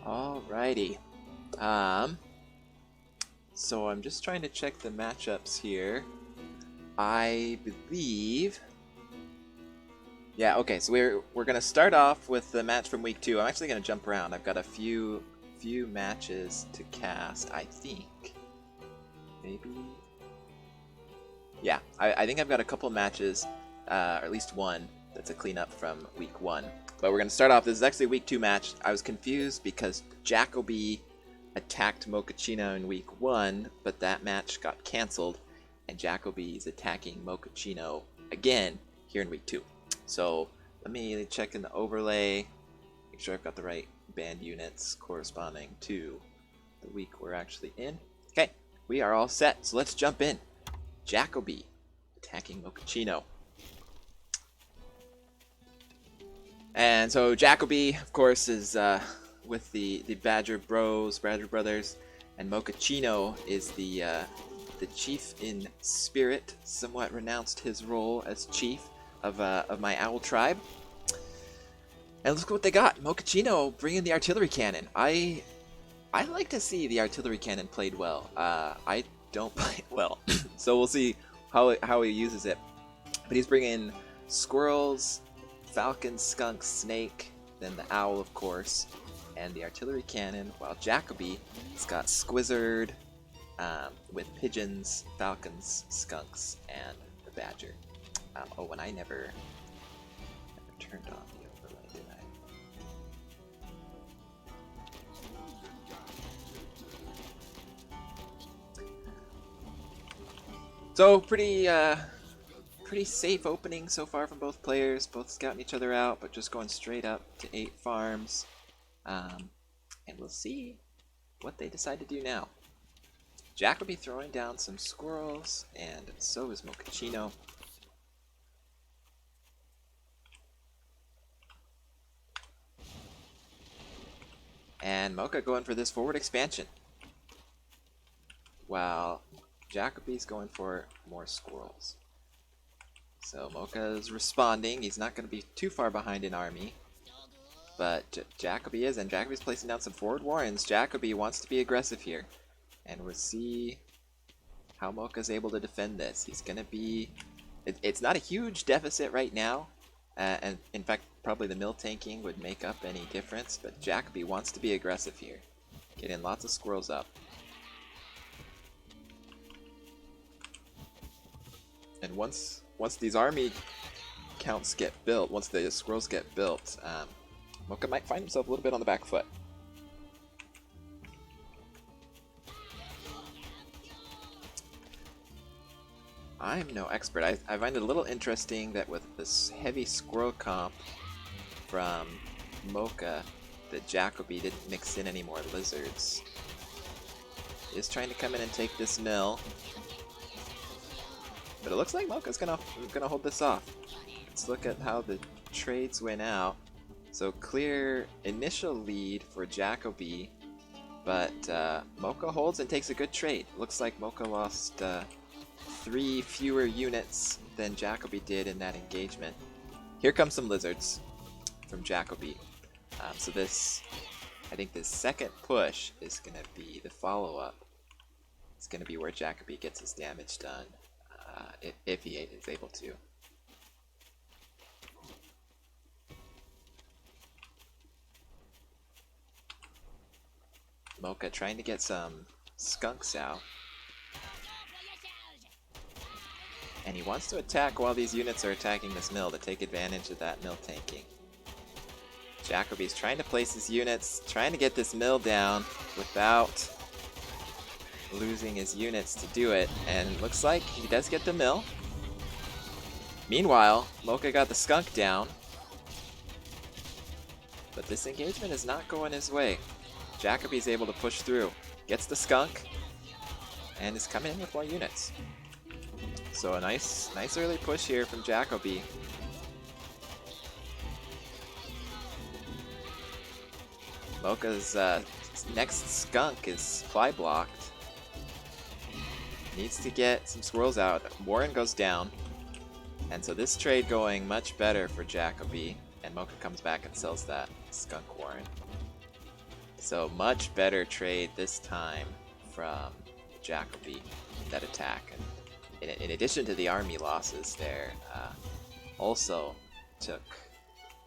Alrighty. So I'm just trying to check the matchups here. I believe. Yeah, okay, so we're gonna start off with the match from week 2. I'm actually gonna jump around. I've got a few matches to cast, I think. Maybe. Yeah, I think I've got a couple matches, or at least one, that's a cleanup from week 1. But we're gonna start off. This is actually a week 2 match. I was confused because Jacoby attacked Mochaccino in week 1, but that match got canceled, and Jacoby's attacking Mochaccino again here in week 2. So let me check in the overlay, make sure I've got the right band units corresponding to the week we're actually in. Okay, we are all set, so let's jump in. Jacoby attacking Mochaccino. And so Jacoby, of course, is with the Badger Bros, Badger Brothers, and Mochaccino is the chief in spirit. Somewhat renounced his role as chief of my owl tribe. And look what they got. Mochaccino bringing the artillery cannon. I like to see the artillery cannon played well. I don't play it well, so we'll see how he uses it. But he's bringing squirrels, falcon, skunk, snake, then the owl, of course, and the artillery cannon. While Jacoby has got Squizzard with pigeons, falcons, skunks, and the badger. Oh, and I never turned on the overlay, did I? So pretty safe opening so far from both players, both scouting each other out, but just going straight up to 8 farms. And we'll see what they decide to do now. Jacoby throwing down some squirrels, and so is Mochaccino. And Mocha going for this forward expansion, while Jacoby's going for more squirrels. So Mocha's responding. He's not going to be too far behind in army, but Jacoby is, and Jacoby's placing down some forward warrens. Jacoby wants to be aggressive here, and we'll see how Mocha's able to defend this. He's going to be... It's not a huge deficit right now, and in fact, probably the mill tanking would make up any difference, but Jacoby wants to be aggressive here. Getting lots of squirrels up. And once these army counts get built, once the squirrels get built, Mocha might find himself a little bit on the back foot. I'm no expert. I find it a little interesting that with this heavy squirrel comp from Mocha, that Jacoby didn't mix in any more lizards. He is trying to come in and take this mill, but it looks like Mocha's gonna hold this off. Let's look at how the trades went out. So clear initial lead for Jacoby, but Mocha holds and takes a good trade. Looks like Mocha lost 3 fewer units than Jacoby did in that engagement. Here comes some lizards from Jacoby. So I think this second push is going to be the follow-up. It's going to be where Jacoby gets his damage done, if he is able to. Mocha trying to get some skunks out. And he wants to attack while these units are attacking this mill to take advantage of that mill tanking. Jacoby's trying to place his units, trying to get this mill down without losing his units to do it, and it looks like he does get the mill. Meanwhile, Mocha got the skunk down, but this engagement is not going his way. Jacoby's able to push through, gets the skunk, and is coming in with more units. So a nice early push here from Jacoby. Mocha's next skunk is fly blocked. Needs to get some squirrels out. Warren goes down. And so this trade going much better for Jacoby. And Mocha comes back and sells that skunk Warren. So much better trade this time from Jacoby, that attack. And in addition to the army losses there, also took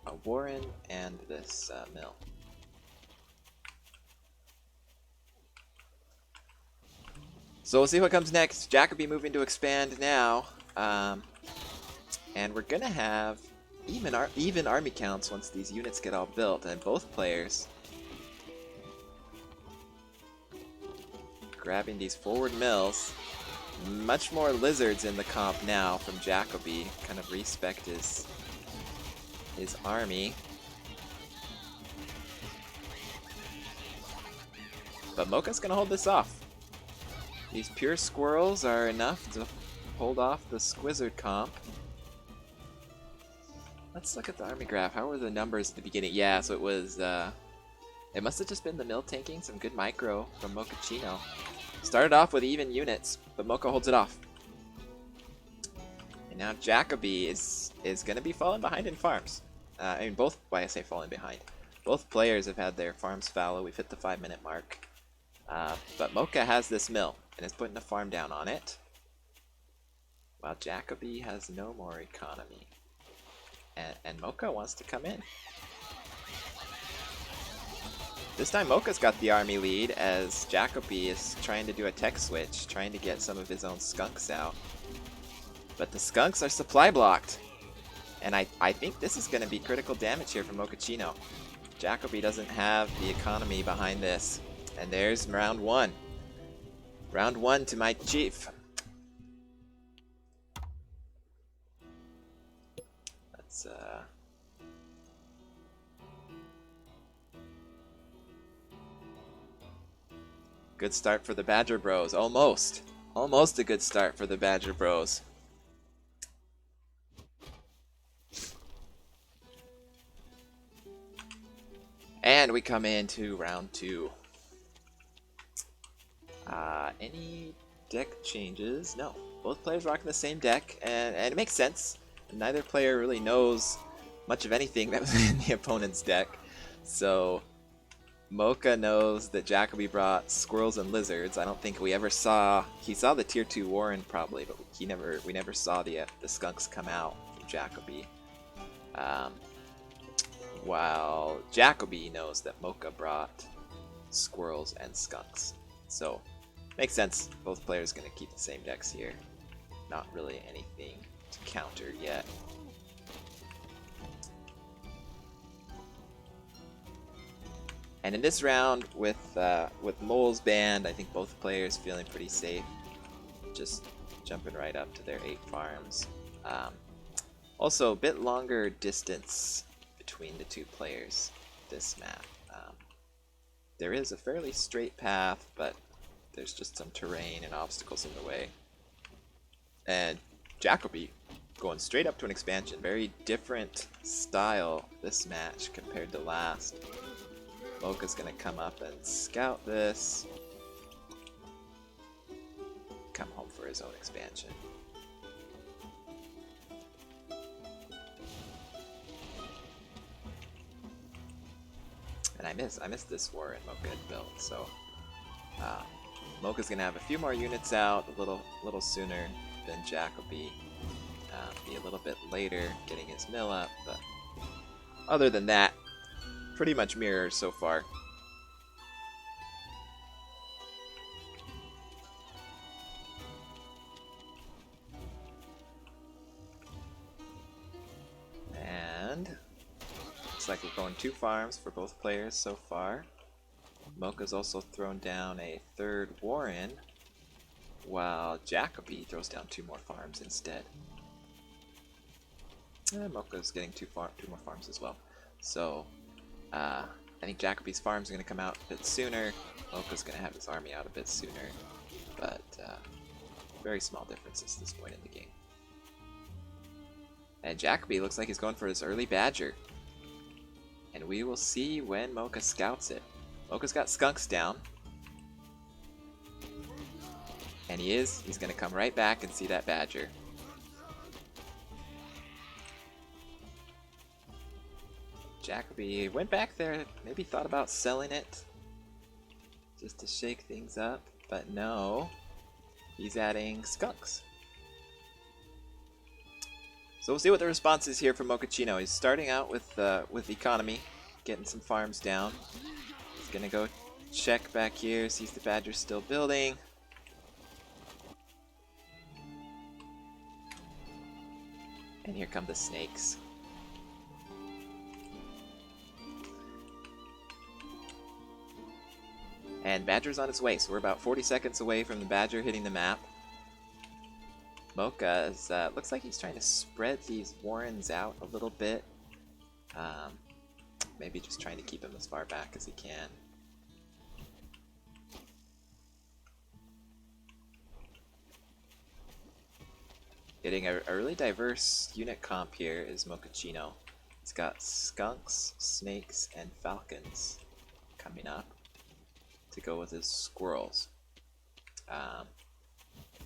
a Warren and this mill. So we'll see what comes next. Jacoby moving to expand now. And we're going to have even army counts once these units get all built. And both players grabbing these forward mills. Much more lizards in the comp now from Jacoby. Kind of respect his army. But Mocha's going to hold this off. These pure squirrels are enough to hold off the Squizzard comp. Let's look at the army graph. How were the numbers at the beginning? Yeah, so it was, it must have just been the mill tanking, some good micro from Mochaccino. Started off with even units, but Mocha holds it off. And now Jacoby is going to be falling behind in farms. I mean, both, why I say falling behind. Both players have had their farms fallow. We've hit the 5-minute mark. But Mocha has this mill and is putting a farm down on it, while Jacoby has no more economy. And Mocha wants to come in. This time Mocha's got the army lead as Jacoby is trying to do a tech switch, trying to get some of his own skunks out. But the skunks are supply blocked. And I think this is going to be critical damage here from Mochaccino. Jacoby doesn't have the economy behind this. And there's round one. Round one to my chief. Let's good start for the Badger Bros. Almost. Almost a good start for the Badger Bros. And we come into round two. Any deck changes? No. Both players rocking the same deck, and it makes sense. Neither player really knows much of anything that was in the opponent's deck. So Mocha knows that Jacoby brought squirrels and lizards. I don't think we ever saw... He saw the tier 2 Warren probably, but we never saw the skunks come out from Jacoby. While Jacoby knows that Mocha brought squirrels and skunks. So, makes sense. Both players going to keep the same decks here. Not really anything to counter yet. And in this round, with Mole's band, I think both players feeling pretty safe. Just jumping right up to their 8 farms. Also, a bit longer distance between the two players this map. There is a fairly straight path, but there's just some terrain and obstacles in the way. And Jacoby going straight up to an expansion. Very different style this match compared to last. Mocha's gonna come up and scout this. Come home for his own expansion. And I missed this Warren Mocha had built, so Mocha's gonna have a few more units out a little sooner than Jacoby. Be a little bit later getting his mill up, but other than that, pretty much mirrors so far. And looks like we're going 2 farms for both players so far. Mocha's also thrown down a 3rd Warren, while Jacoby throws down 2 more farms instead. And Mocha's getting 2 more farms as well. So I think Jacoby's farms are going to come out a bit sooner. Mocha's going to have his army out a bit sooner. But very small differences at this point in the game. And Jacoby looks like he's going for his early Badger. And we will see when Mocha scouts it. Mocha's got skunks down. And he's going to come right back and see that Badger. Jacoby went back there, maybe thought about selling it. just to shake things up, but no, he's adding skunks. So we'll see what the response is here from Mochaccino. He's starting out with economy, getting some farms down. He's gonna go check back here, sees the Badger's still building. And here come the snakes. And Badger's on its way, so we're about 40 seconds away from the Badger hitting the map. Mocha is, looks like he's trying to spread these Warrens out a little bit. Maybe just trying to keep him as far back as he can. Getting a really diverse unit comp here is Mochaccino. He's got skunks, snakes, and falcons coming up to go with his squirrels.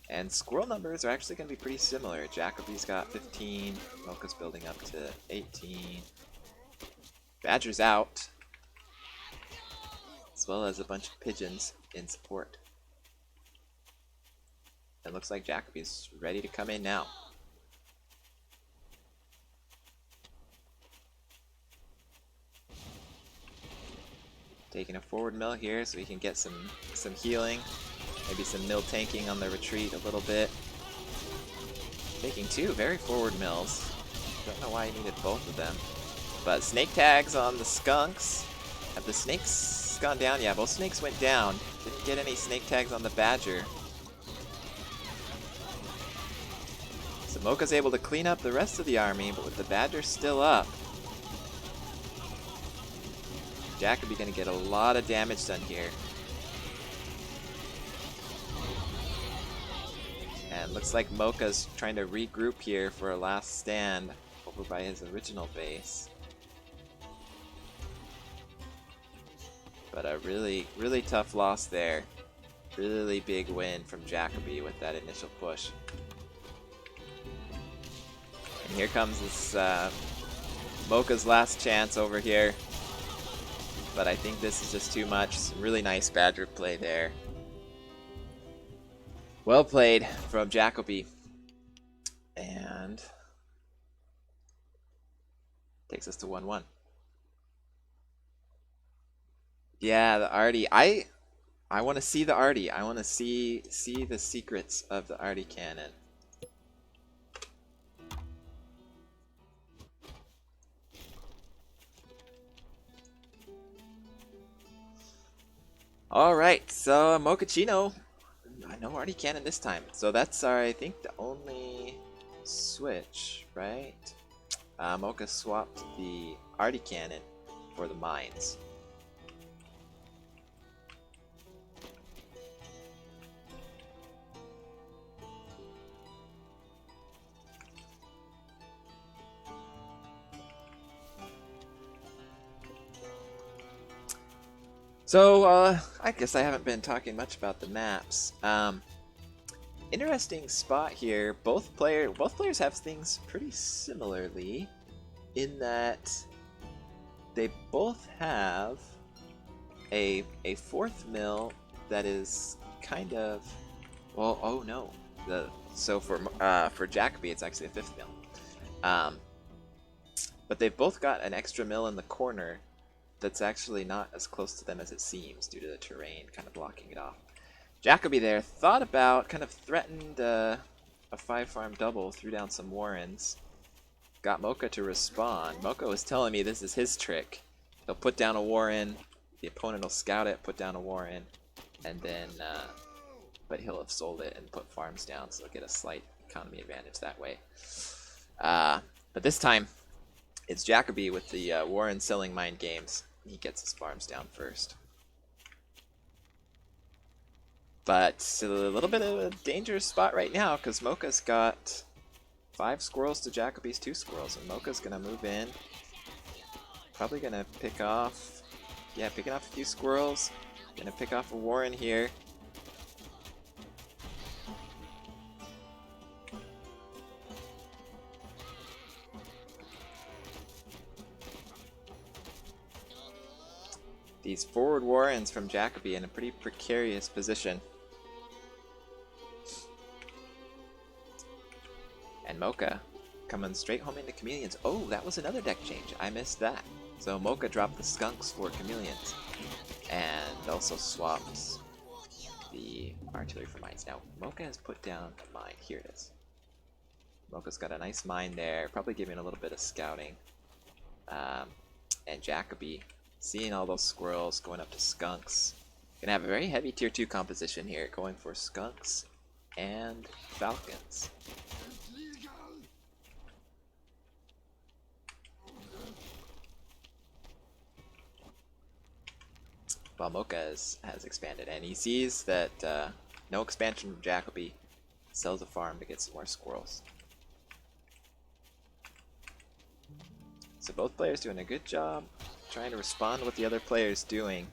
And squirrel numbers are actually going to be pretty similar. Jacoby's got 15, Mocha's building up to 18. Badger's out, as well as a bunch of pigeons in support. It looks like Jacoby's ready to come in now. Taking a forward mill here so he can get some healing. Maybe some mill tanking on the retreat a little bit. Taking two very forward mills. Don't know why he needed both of them. But snake tags on the skunks. Have the snakes gone down? Yeah, both snakes went down. Didn't get any snake tags on the Badger. So Mocha's able to clean up the rest of the army, but with the Badger still up, Jacoby gonna get a lot of damage done here. And looks like Mocha's trying to regroup here for a last stand over by his original base. But a really, really tough loss there. Really big win from Jacoby with that initial push. And here comes this Mocha's last chance over here. But I think this is just too much. Some really nice Badger play there. Well played from Jacoby. And takes us to 1-1. Yeah, the Artie. I want to see the Artie. I want to see the secrets of the Artie cannon. Alright, so Mochaccino, no Artie cannon this time. So that's our, I think, the only switch, right? Mocha swapped the Artie cannon for the mines. So, I guess I haven't been talking much about the maps. Interesting spot here. Both players have things pretty similarly, in that they both have a fourth mill that is kind of, well, oh no. So for Jacoby, it's actually a fifth mill. But they've both got an extra mill in the corner that's actually not as close to them as it seems due to the terrain kind of blocking it off. Jacoby there thought about, kind of threatened a 5-farm double, threw down some Warrens, got Mocha to respond. Mocha was telling me this is his trick. He'll put down a Warren, the opponent will scout it, put down a Warren, and then, but he'll have sold it and put farms down, so he'll get a slight economy advantage that way. But this time, it's Jacoby with the Warren selling mind games. He gets his farms down first. But it's a little bit of a dangerous spot right now because Mocha's got 5 squirrels to Jacoby's 2 squirrels. And Mocha's going to move in. Probably going to pick off... Yeah, picking off a few squirrels. Going to pick off a Warren here. these forward Warrens from Jacoby in a pretty precarious position. And Mocha coming straight home into Chameleons. Oh, that was another deck change. I missed that. So Mocha dropped the Skunks for Chameleons. And also swapped the Artillery for Mines. Now, Mocha has put down a mine. Here it is. Mocha's got a nice mine there. Probably giving a little bit of scouting. And Jacoby, seeing all those squirrels, going up to Skunks. Gonna have a very heavy tier 2 composition here, going for Skunks and Falcons. While Mocha has expanded, and he sees that no expansion from Jacoby, sells a farm to get some more squirrels. So both players doing a good job trying to respond to what the other player's doing.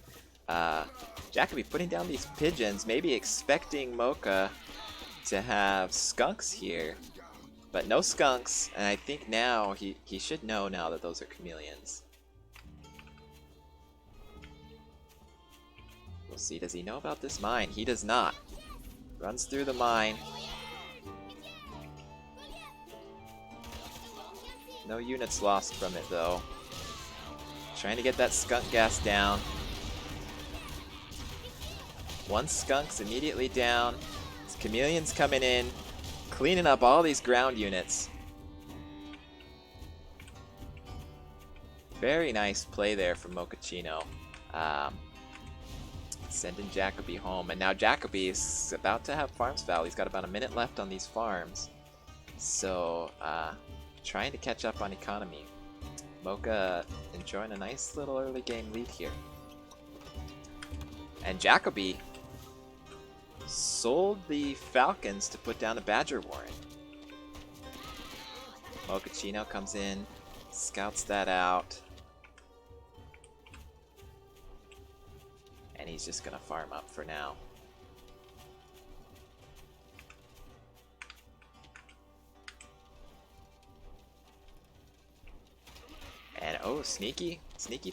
Jacoby putting down these pigeons, maybe expecting Mocha to have skunks here, but no skunks, and I think now he should know now that those are chameleons. We'll see, does he know about this mine? He does not. Runs through the mine. No units lost from it though. Trying to get that skunk gas down. One skunk's immediately down. His chameleons coming in, cleaning up all these ground units. Very nice play there from Mochaccino. Sending Jacoby home, and now Jacoby is about to have farms foul. He's got about a minute left on these farms, so trying to catch up on economy. Mocha enjoying a nice little early game lead here, and Jacoby sold the Falcons to put down a Badger Warren. Mochaccino comes in, scouts that out. And he's just gonna farm up for now. And oh, sneaky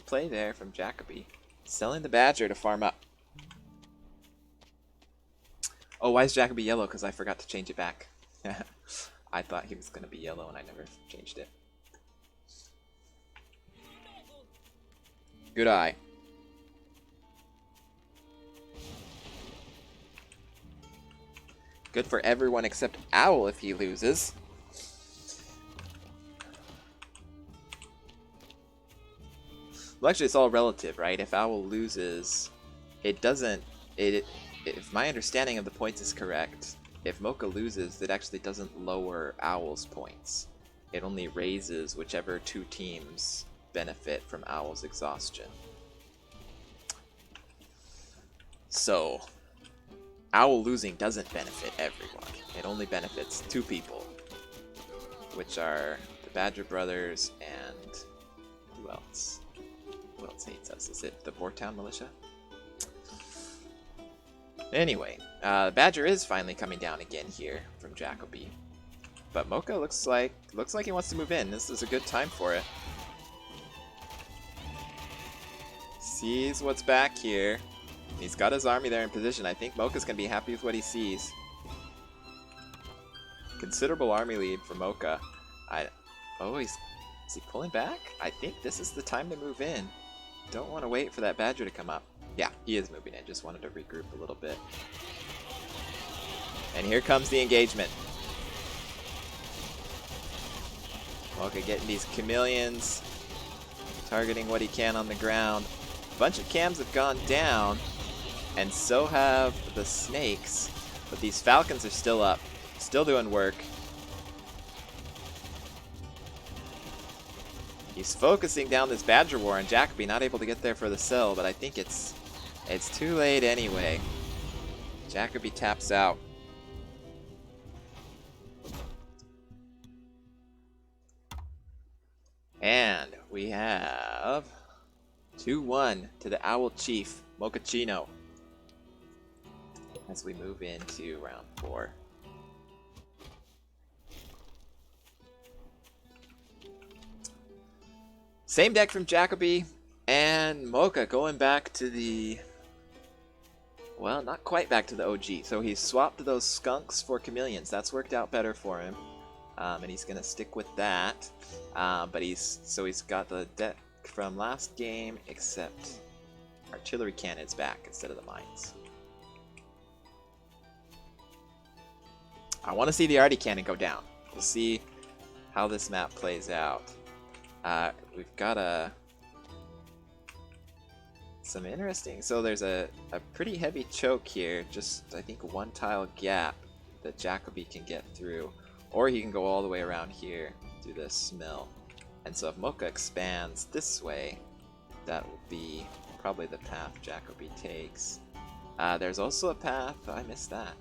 play there from Jacoby. Selling the Badger to farm up. Oh, why is Jacoby yellow? Because I forgot to change it back. I thought he was gonna be yellow and I never changed it. Good eye. Good for everyone except Owl if he loses. Well, actually, it's all relative, right? If Owl loses, it doesn't... if my understanding of the points is correct, if Mocha loses, it actually doesn't lower Owl's points. It only raises whichever two teams benefit from Owl's exhaustion. So... Owl losing doesn't benefit everyone. It only benefits two people, which are the Badger Brothers and who else? Who else hates us? Is it the Bortown Militia? Anyway, Badger is finally coming down again here from Jacoby, but Mocha looks like he wants to move in. This is a good time for it. Sees what's back here. He's got his army there in position. I think Mocha's going to be happy with what he sees. Considerable army lead for Mocha. Oh, is he pulling back? I think this is the time to move in. Don't want to wait for that Badger to come up. Yeah, he is moving in. Just wanted to regroup a little bit. And here comes the engagement. Mocha getting these chameleons. Targeting what he can on the ground. A bunch of cams have gone down. And so have the snakes, but these falcons are still up, still doing work. He's focusing down this Badger War, and Jacoby not able to get there for the sell, but I think it's too late anyway. Jacoby taps out. And we have 2-1 to the Owl Chief, Mochaccino, as we move into round 4. Same deck from Jacoby, And Mocha going back to the... Well, not quite back to the OG. So he swapped those skunks for chameleons. That's worked out better for him. And he's going to stick with that. But he's got the deck from last game, except artillery cannons back instead of the mines. I want to see the arty cannon go down. We'll see how this map plays out. We've got some interesting... So there's a pretty heavy choke here. Just, I think, one tile gap that Jacoby can get through. Or he can go all the way around here through this mill. And so if Mocha expands this way, that will be probably the path Jacoby takes. There's also a path... I missed that.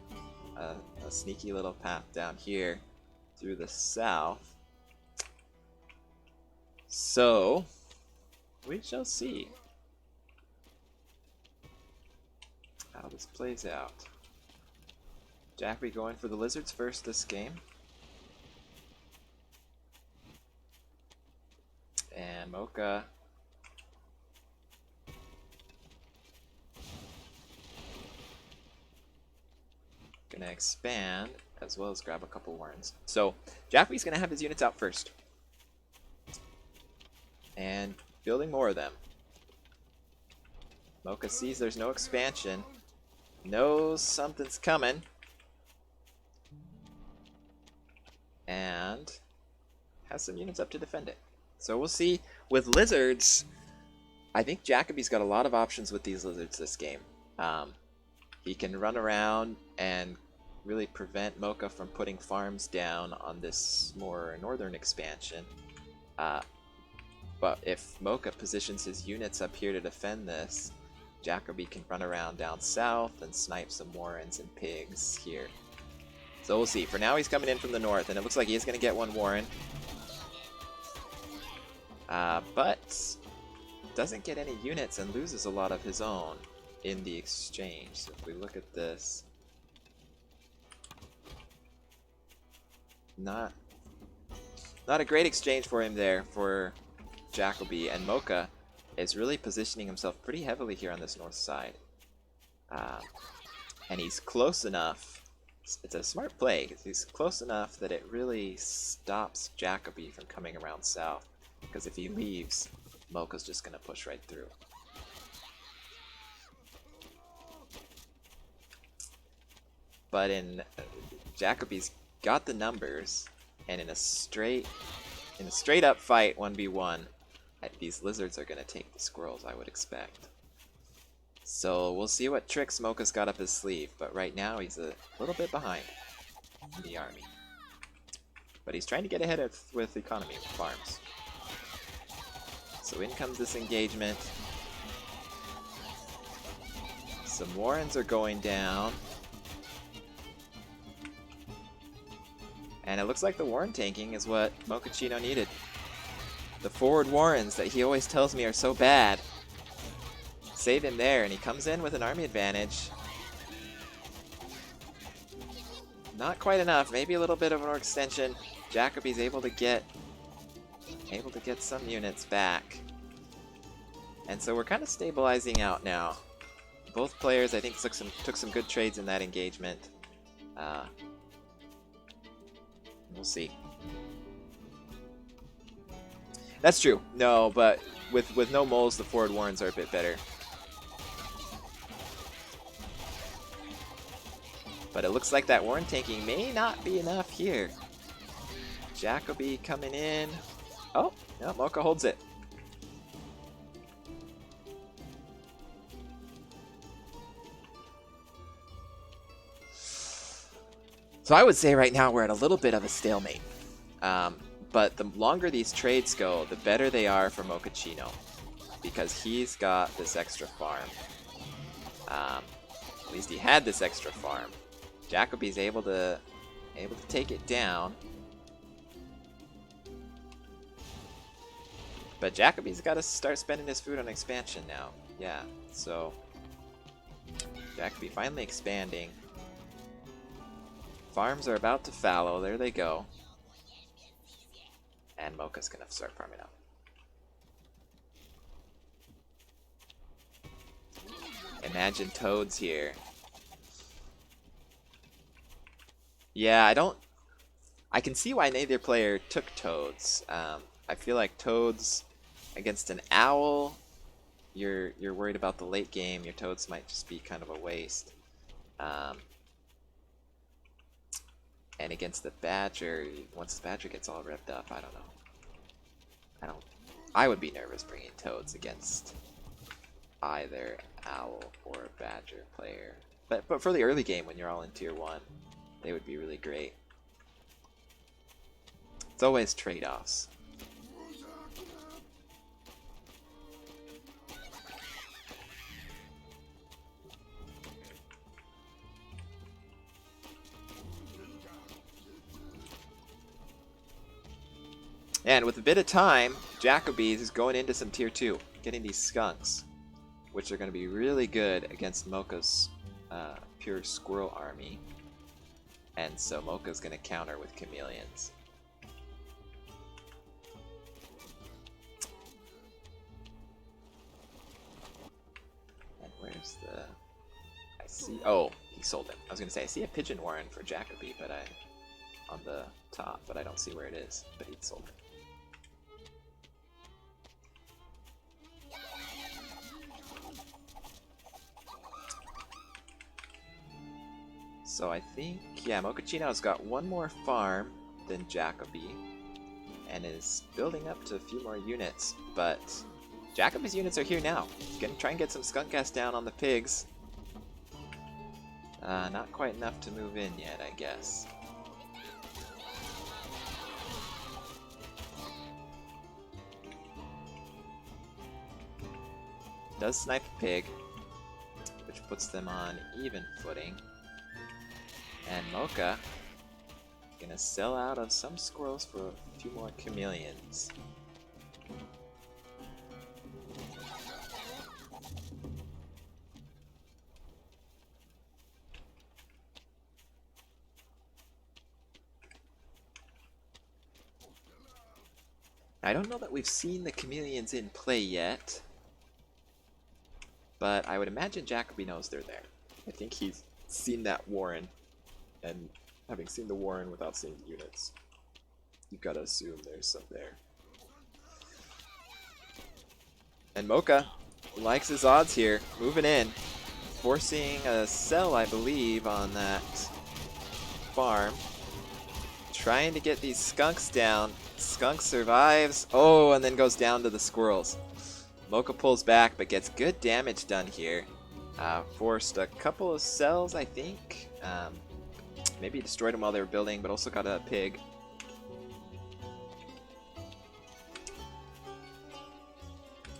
A sneaky little path down here through the south. So, we shall see how this plays out. Jacoby going for the lizards first this game. And Mocha gonna expand as well as grab a couple warrens. So Jacoby's gonna have his units out first. And building more of them. Mocha sees there's no expansion. Knows something's coming. And has some units up to defend it. So we'll see. With lizards, I think Jacoby's got a lot of options with these lizards this game. He can run around and really prevent Mocha from putting farms down on this more northern expansion. But if Mocha positions his units up here to defend this, Jacoby can run around down south and snipe some warrens and pigs here. So we'll see. For now, he's coming in from the north, and it looks like he is going to get one warren. But doesn't get any units and loses a lot of his own in the exchange. So if we look at this, not a great exchange for him there for Jacoby, and Mocha is really positioning himself pretty heavily here on this north side. And he's close enough. It's a smart play. He's close enough that it really stops Jacoby from coming around south. Because if he leaves, Mocha's just going to push right through. But Jacoby's got the numbers, and in a straight up fight 1v1, these lizards are going to take the squirrels, I would expect. So we'll see what tricks Mocha's got up his sleeve, but right now he's a little bit behind in the army. But he's trying to get ahead with economy with farms. So in comes this engagement. Some warrens are going down. And it looks like the warren tanking is what Mochaccino needed. The forward warrens that he always tells me are so bad. Save him there, and he comes in with an army advantage. Not quite enough, maybe a little bit of an extension. Jacoby's able to get some units back. And so we're kind of stabilizing out now. Both players, I think, took some good trades in that engagement. We'll see. That's true. No, but with no moles, the forward warrens are a bit better. But it looks like that warren tanking may not be enough here. Jacoby coming in. Oh, no, Mocha holds it. So I would say right now we're at a little bit of a stalemate. But the longer these trades go, the better they are for Mochaccino, because he's got this extra farm. At least he had this extra farm. Jacoby's able to take it down. But Jacoby's got to start spending his food on expansion now. Yeah, so Jacoby finally expanding. Farms are about to fallow. There they go. And Mocha's going to start farming up. Imagine Toads here. Yeah, I can see why neither player took Toads. I feel like Toads against an Owl, you're worried about the late game. Your Toads might just be kind of a waste. And against the Badger, once the Badger gets all revved up, I don't know. I would be nervous bringing Toads against either Owl or Badger player. But for the early game, when you're all in Tier 1, they would be really great. It's always trade-offs. And with a bit of time, Jacoby's is going into some Tier 2, getting these Skunks, which are going to be really good against Mocha's pure Squirrel army. And so Mocha's going to counter with Chameleons. And where's the... I see... Oh, he sold him. I was going to say, I see a Pigeon Warren for Jacoby, but on the top, but I don't see where it is. But he sold it. So I think, yeah, Mochaccino's got one more farm than Jacoby, and is building up to a few more units, but Jacoby's units are here now. He's gonna try and get some Skunk Gas down on the pigs. Not quite enough to move in yet, I guess. Does snipe a pig, which puts them on even footing. And Mocha gonna sell out of some squirrels for a few more chameleons. I don't know that we've seen the chameleons in play yet, but I would imagine Jacoby knows they're there. I think he's seen that Warren. And having seen the Warren without seeing the units, you've got to assume there's some there. And Mocha likes his odds here, moving in, forcing a sell, I believe, on that farm. Trying to get these skunks down. Skunk survives. Oh, and then goes down to the squirrels. Mocha pulls back, but gets good damage done here. Forced a couple of cells, I think. Maybe destroyed them while they were building, but also got a pig.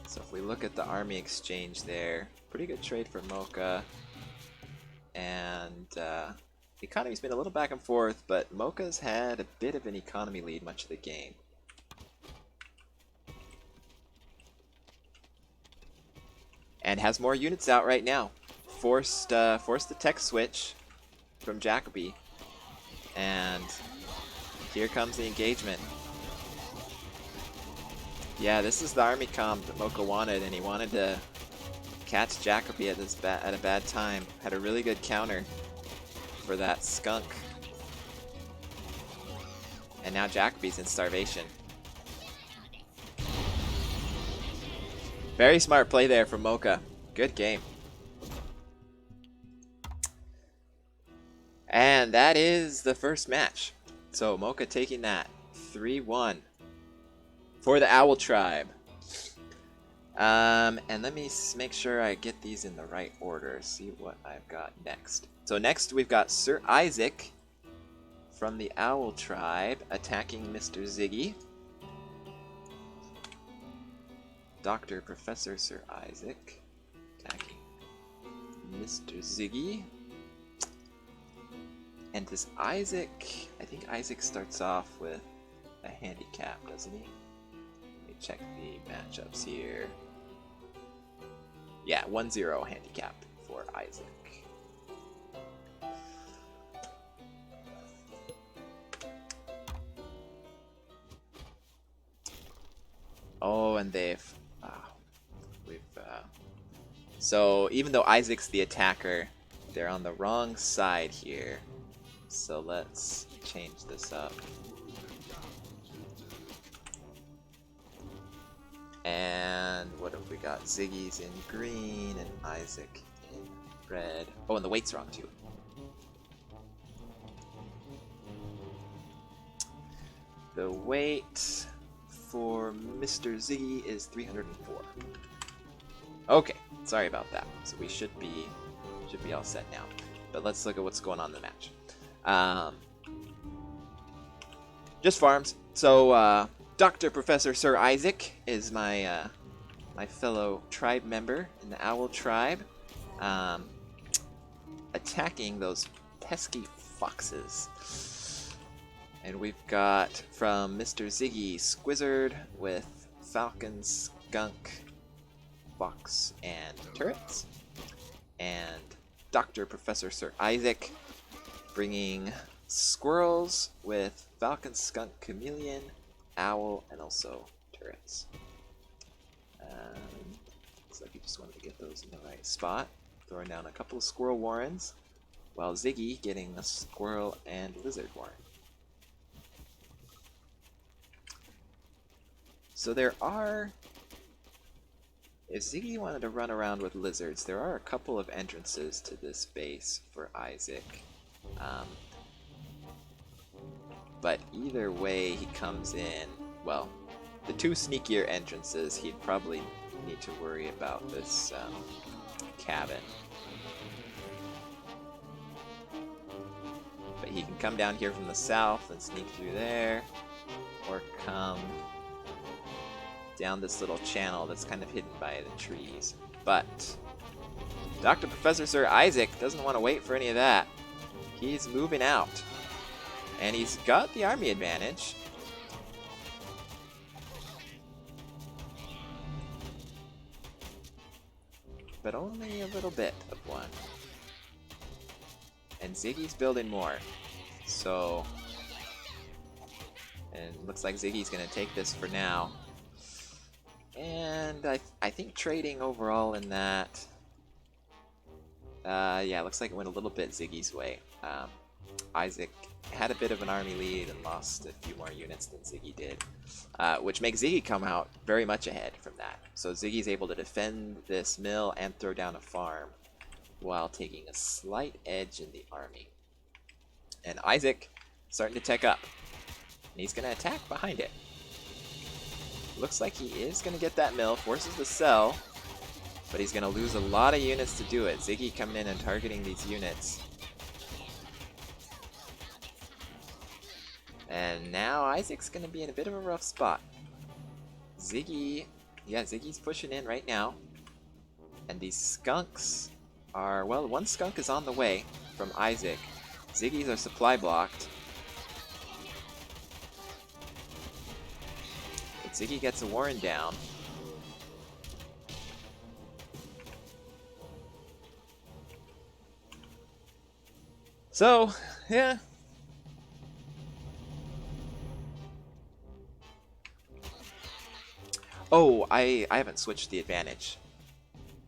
So if we look at the army exchange there, pretty good trade for Mocha. And the economy's been a little back and forth, but Mocha's had a bit of an economy lead much of the game. And has more units out right now. Forced the tech switch from Jacoby. And here comes the engagement. Yeah, this is the army comp that Mocha wanted, and he wanted to catch Jacoby at a bad time. Had a really good counter for that skunk. And now Jacoby's in starvation. Very smart play there from Mocha. Good game. And that is the first match. So Mocha taking that 3-1 for the Owl Tribe. And let me make sure I get these in the right order. See what I've got next. So next we've got Sir Isaac from the Owl Tribe attacking Mr. Ziggy. Dr. Professor Sir Isaac attacking Mr. Ziggy. And does Isaac... I think Isaac starts off with a handicap, doesn't he? Let me check the matchups here. Yeah, 1-0 handicap for Isaac. Oh, and we've So even though Isaac's the attacker, they're on the wrong side here. So let's change this up. And what have we got? Ziggy's in green and Isaac in red. Oh, and the weight's wrong too. The weight for Mr. Ziggy is 304. Okay, sorry about that. So we should be all set now. But let's look at what's going on in the match. Just farms. So Dr. Professor Sir Isaac is my my fellow tribe member in the Owl tribe, attacking those pesky foxes. And we've got from Mr. Ziggy Squizzard with Falcon, Skunk, Fox, and Turrets. And Dr. Professor Sir Isaac bringing Squirrels with Falcon, Skunk, Chameleon, Owl, and also Turrets. Looks like he just wanted to get those in the right spot. Throwing down a couple of Squirrel Warrens, while Ziggy getting a Squirrel and Lizard Warren. So there are, if Ziggy wanted to run around with lizards, there are a couple of entrances to this base for Isaac. But either way he comes in, well, the two sneakier entrances, he'd probably need to worry about this cabin. But he can come down here from the south and sneak through there, or come down this little channel that's kind of hidden by the trees. But Dr. Professor Sir Isaac doesn't want to wait for any of that. He's moving out. And he's got the army advantage. But only a little bit of one. And Ziggy's building more. So, and looks like Ziggy's going to take this for now. And I think trading overall in that, yeah, looks like it went a little bit Ziggy's way. Isaac had a bit of an army lead and lost a few more units than Ziggy did, which makes Ziggy come out very much ahead from that. So Ziggy's able to defend this mill and throw down a farm while taking a slight edge in the army. And Isaac starting to tech up, and he's going to attack behind it. Looks like he is going to get that mill, forces the sell, but he's going to lose a lot of units to do it. Ziggy coming in and targeting these units. And now Isaac's going to be in a bit of a rough spot. Ziggy, yeah, Ziggy's pushing in right now. And these skunks are, well, one skunk is on the way from Isaac. Ziggy's are supply blocked. Ziggy gets a Warren down. So, yeah. Oh, I haven't switched the advantage.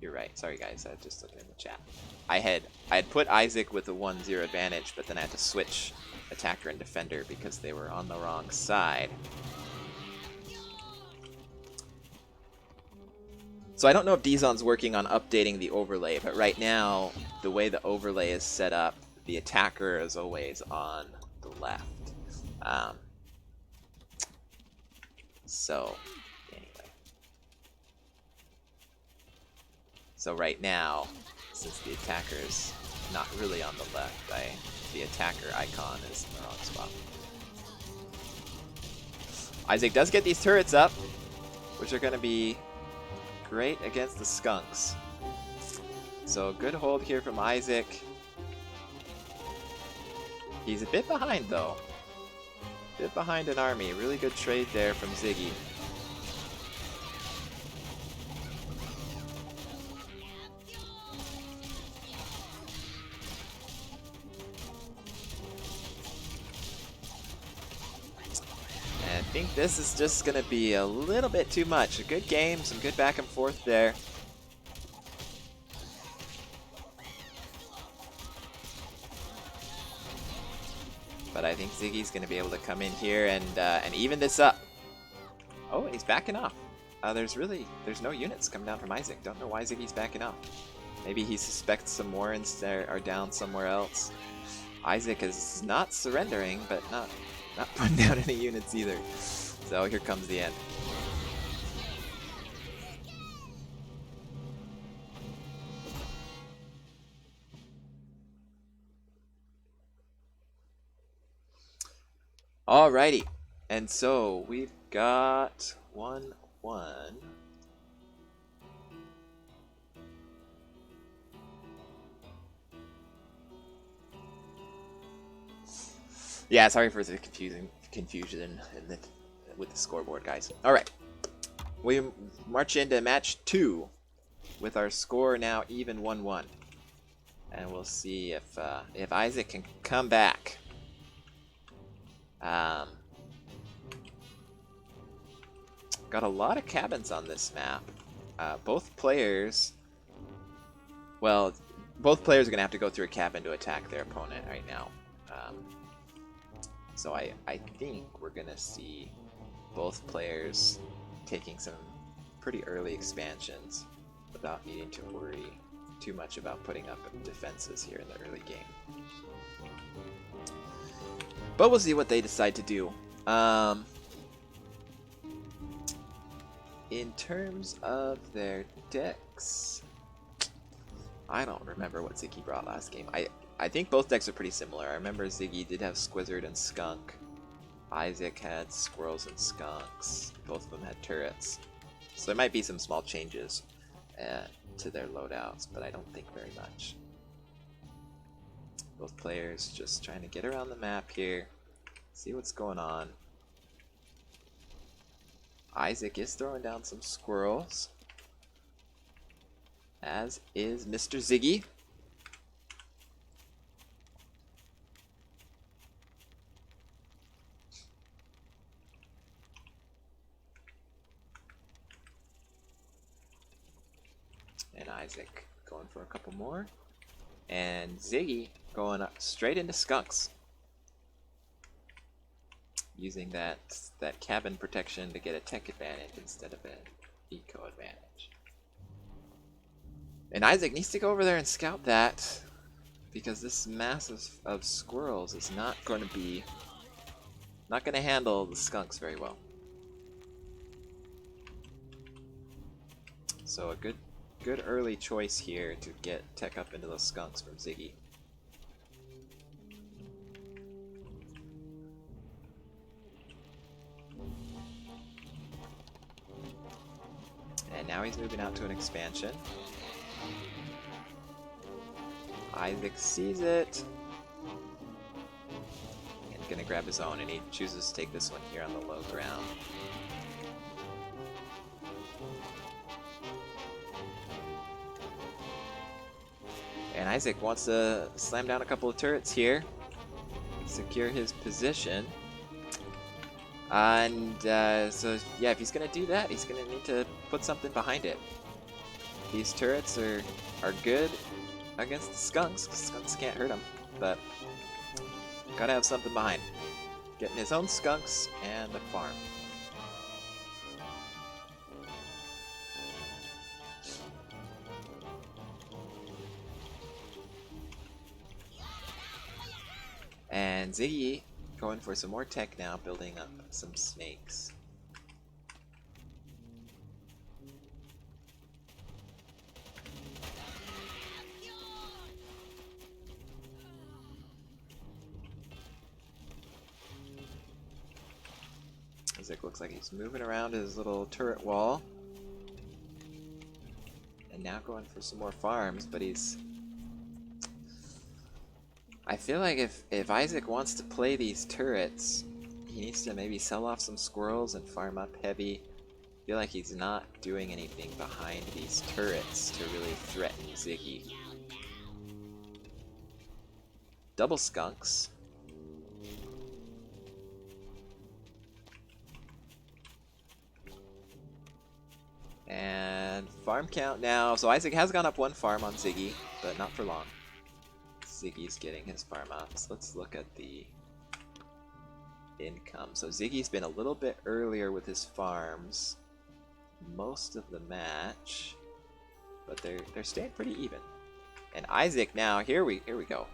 You're right. Sorry guys, I was just looking in the chat. I had put Isaac with a 1-0 advantage, but then I had to switch attacker and defender because they were on the wrong side. So I don't know if Dizon's working on updating the overlay, but right now, the way the overlay is set up, the attacker is always on the left. So, anyway. So right now, since the attacker is not really on the left, the attacker icon is in the wrong spot. Isaac does get these turrets up, which are going to be great against the skunks. So good hold here from Isaac. He's a bit behind though. A bit behind an army. Really good trade there from Ziggy. And I think this is just going to be a little bit too much. A good game, some good back and forth there. But I think Ziggy's going to be able to come in here and even this up. Oh, and he's backing off. There's no units coming down from Isaac. Don't know why Ziggy's backing off. Maybe he suspects some Warrens are down somewhere else. Isaac is not surrendering, but not putting down any units either. So here comes the end. Alrighty, and so we've got 1-1. Yeah, sorry for the confusion with the scoreboard, guys. All right, we march into match 2 with our score now even 1-1, and we'll see if Isaac can come back. Got a lot of cabins on this map. Both players are going to have to go through a cabin to attack their opponent right now. So I think we're going to see both players taking some pretty early expansions without needing to worry too much about putting up defenses here in the early game. But we'll see what they decide to do. In terms of their decks, I don't remember what Ziggy brought last game. I think both decks are pretty similar. I remember Ziggy did have Squizzard and Skunk. Isaac had Squirrels and Skunks. Both of them had turrets. So there might be some small changes to their loadouts, but I don't think very much. Both players just trying to get around the map here, see what's going on. Isaac is throwing down some squirrels, as is Mr. Ziggy. And Isaac going for a couple more. And Ziggy going up straight into Skunks. Using that cabin protection to get a tech advantage instead of an eco advantage. And Isaac needs to go over there and scout that, because this mass of squirrels is not going to handle the Skunks very well. So a good early choice here to get tech up into those Skunks from Ziggy. And now he's moving out to an expansion. Isaac sees it. And gonna grab his own, and he chooses to take this one here on the low ground. And Isaac wants to slam down a couple of turrets here, secure his position. And so yeah, if he's gonna do that, he's gonna need to put something behind it. These turrets are good against the Skunks, because Skunks can't hurt them, but gotta have something behind. Getting his own Skunks and a farm. And Ziggy going for some more tech now, building up some snakes. Isaac looks like he's moving around his little turret wall. And now going for some more farms, but he's... I feel like if Isaac wants to play these turrets, he needs to maybe sell off some squirrels and farm up heavy. I feel like he's not doing anything behind these turrets to really threaten Ziggy. Double Skunks. And farm count now. So Isaac has gone up one farm on Ziggy, but not for long. Ziggy's getting his farm up. So let's look at the income. So Ziggy's been a little bit earlier with his farms most of the match, but they're staying pretty even. And Isaac now, here we go.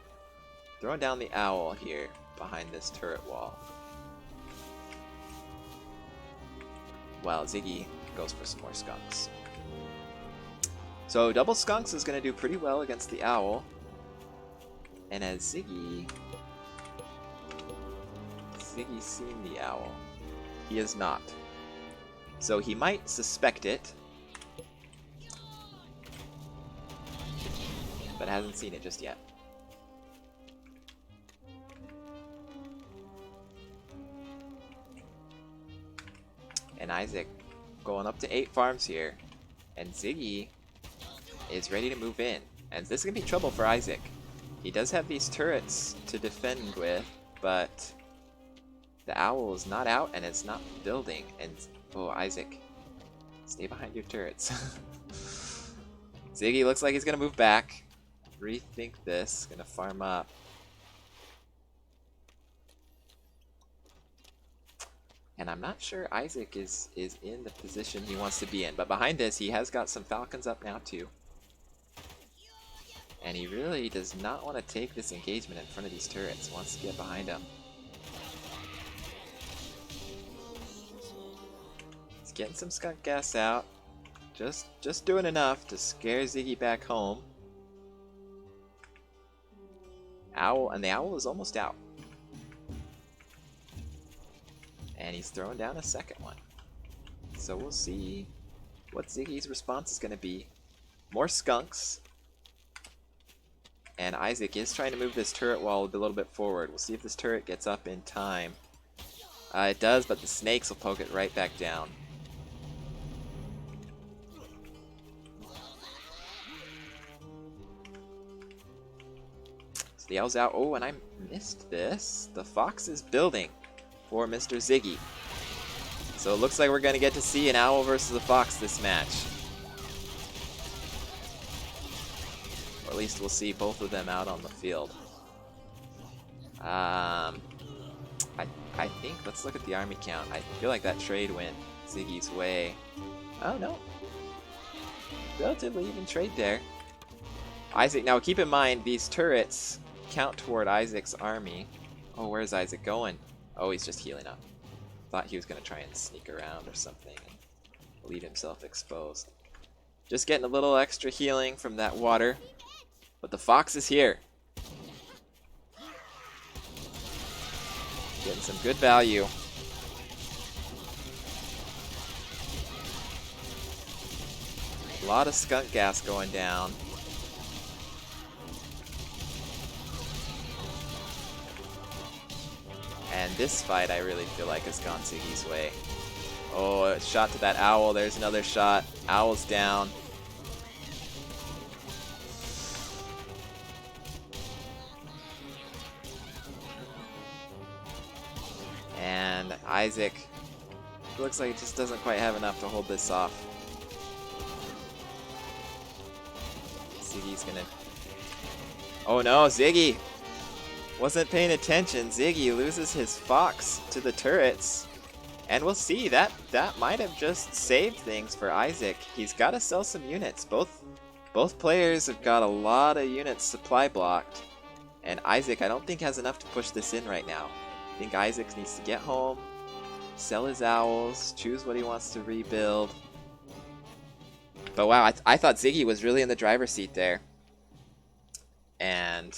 Throwing down the owl here behind this turret wall. While Ziggy goes for some more skunks. So double skunks is going to do pretty well against the owl. And as Ziggy's seen the owl. He is not. So he might suspect it, but hasn't seen it just yet. And Isaac going up to 8 farms here. And Ziggy is ready to move in. And this is going to be trouble for Isaac. He does have these turrets to defend with, but the owl is not out and it's not building. And oh, Isaac, stay behind your turrets. Ziggy looks like he's going to move back. Rethink this. Going to farm up. And I'm not sure Isaac is in the position he wants to be in. But behind this, he has got some falcons up now too. And he really does not want to take this engagement in front of these turrets. He wants to get behind them. He's getting some skunk gas out. Just doing enough to scare Ziggy back home. Owl, and the owl is almost out. And he's throwing down a second one. So we'll see what Ziggy's response is going to be. More skunks. And Isaac is trying to move this turret wall a little bit forward. We'll see if this turret gets up in time. It does, but the snakes will poke it right back down. So the owl's out. Oh, and I missed this. The fox is building for Mr. Ziggy. So it looks like we're going to get to see an owl versus a fox this match. Or at least we'll see both of them out on the field. I think, let's look at the army count. I feel like that trade went Ziggy's way. Oh no. Relatively even trade there. Isaac, now keep in mind, these turrets count toward Isaac's army. Oh, where's Isaac going? Oh, he's just healing up. Thought he was going to try and sneak around or something and leave himself exposed. Just getting a little extra healing from that water. But the fox is here. Getting some good value. A lot of skunk gas going down. And this fight I really feel like has gone Ziggy's way. Oh, a shot to that owl. There's another shot. Owl's down. And Isaac looks like it just doesn't quite have enough to hold this off. Ziggy's gonna... Oh no, Ziggy wasn't paying attention. Ziggy loses his fox to the turrets. And we'll see, that might have just saved things for Isaac. He's got to sell some units. Both players have got a lot of units supply blocked. And Isaac, I don't think has enough to push this in right now. I think Isaac needs to get home, sell his owls, choose what he wants to rebuild. But wow, I thought Ziggy was really in the driver's seat there. And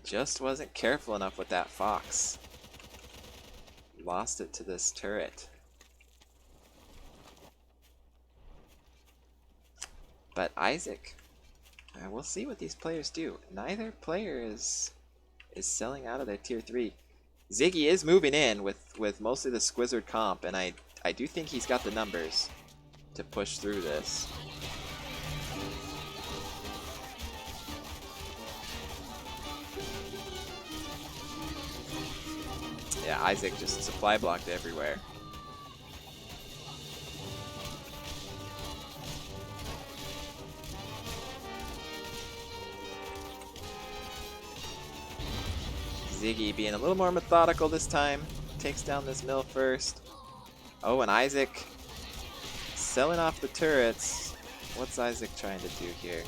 just wasn't careful enough with that fox. Lost it to this turret. But Isaac, we'll see what these players do. Neither player is selling out of their tier 3. Ziggy is moving in with mostly the Squizzard comp, and I do think he's got the numbers to push through this. Yeah, Isaac just supply blocked everywhere. Ziggy being a little more methodical this time. Takes down this mill first. Oh, and Isaac selling off the turrets. What's Isaac trying to do here?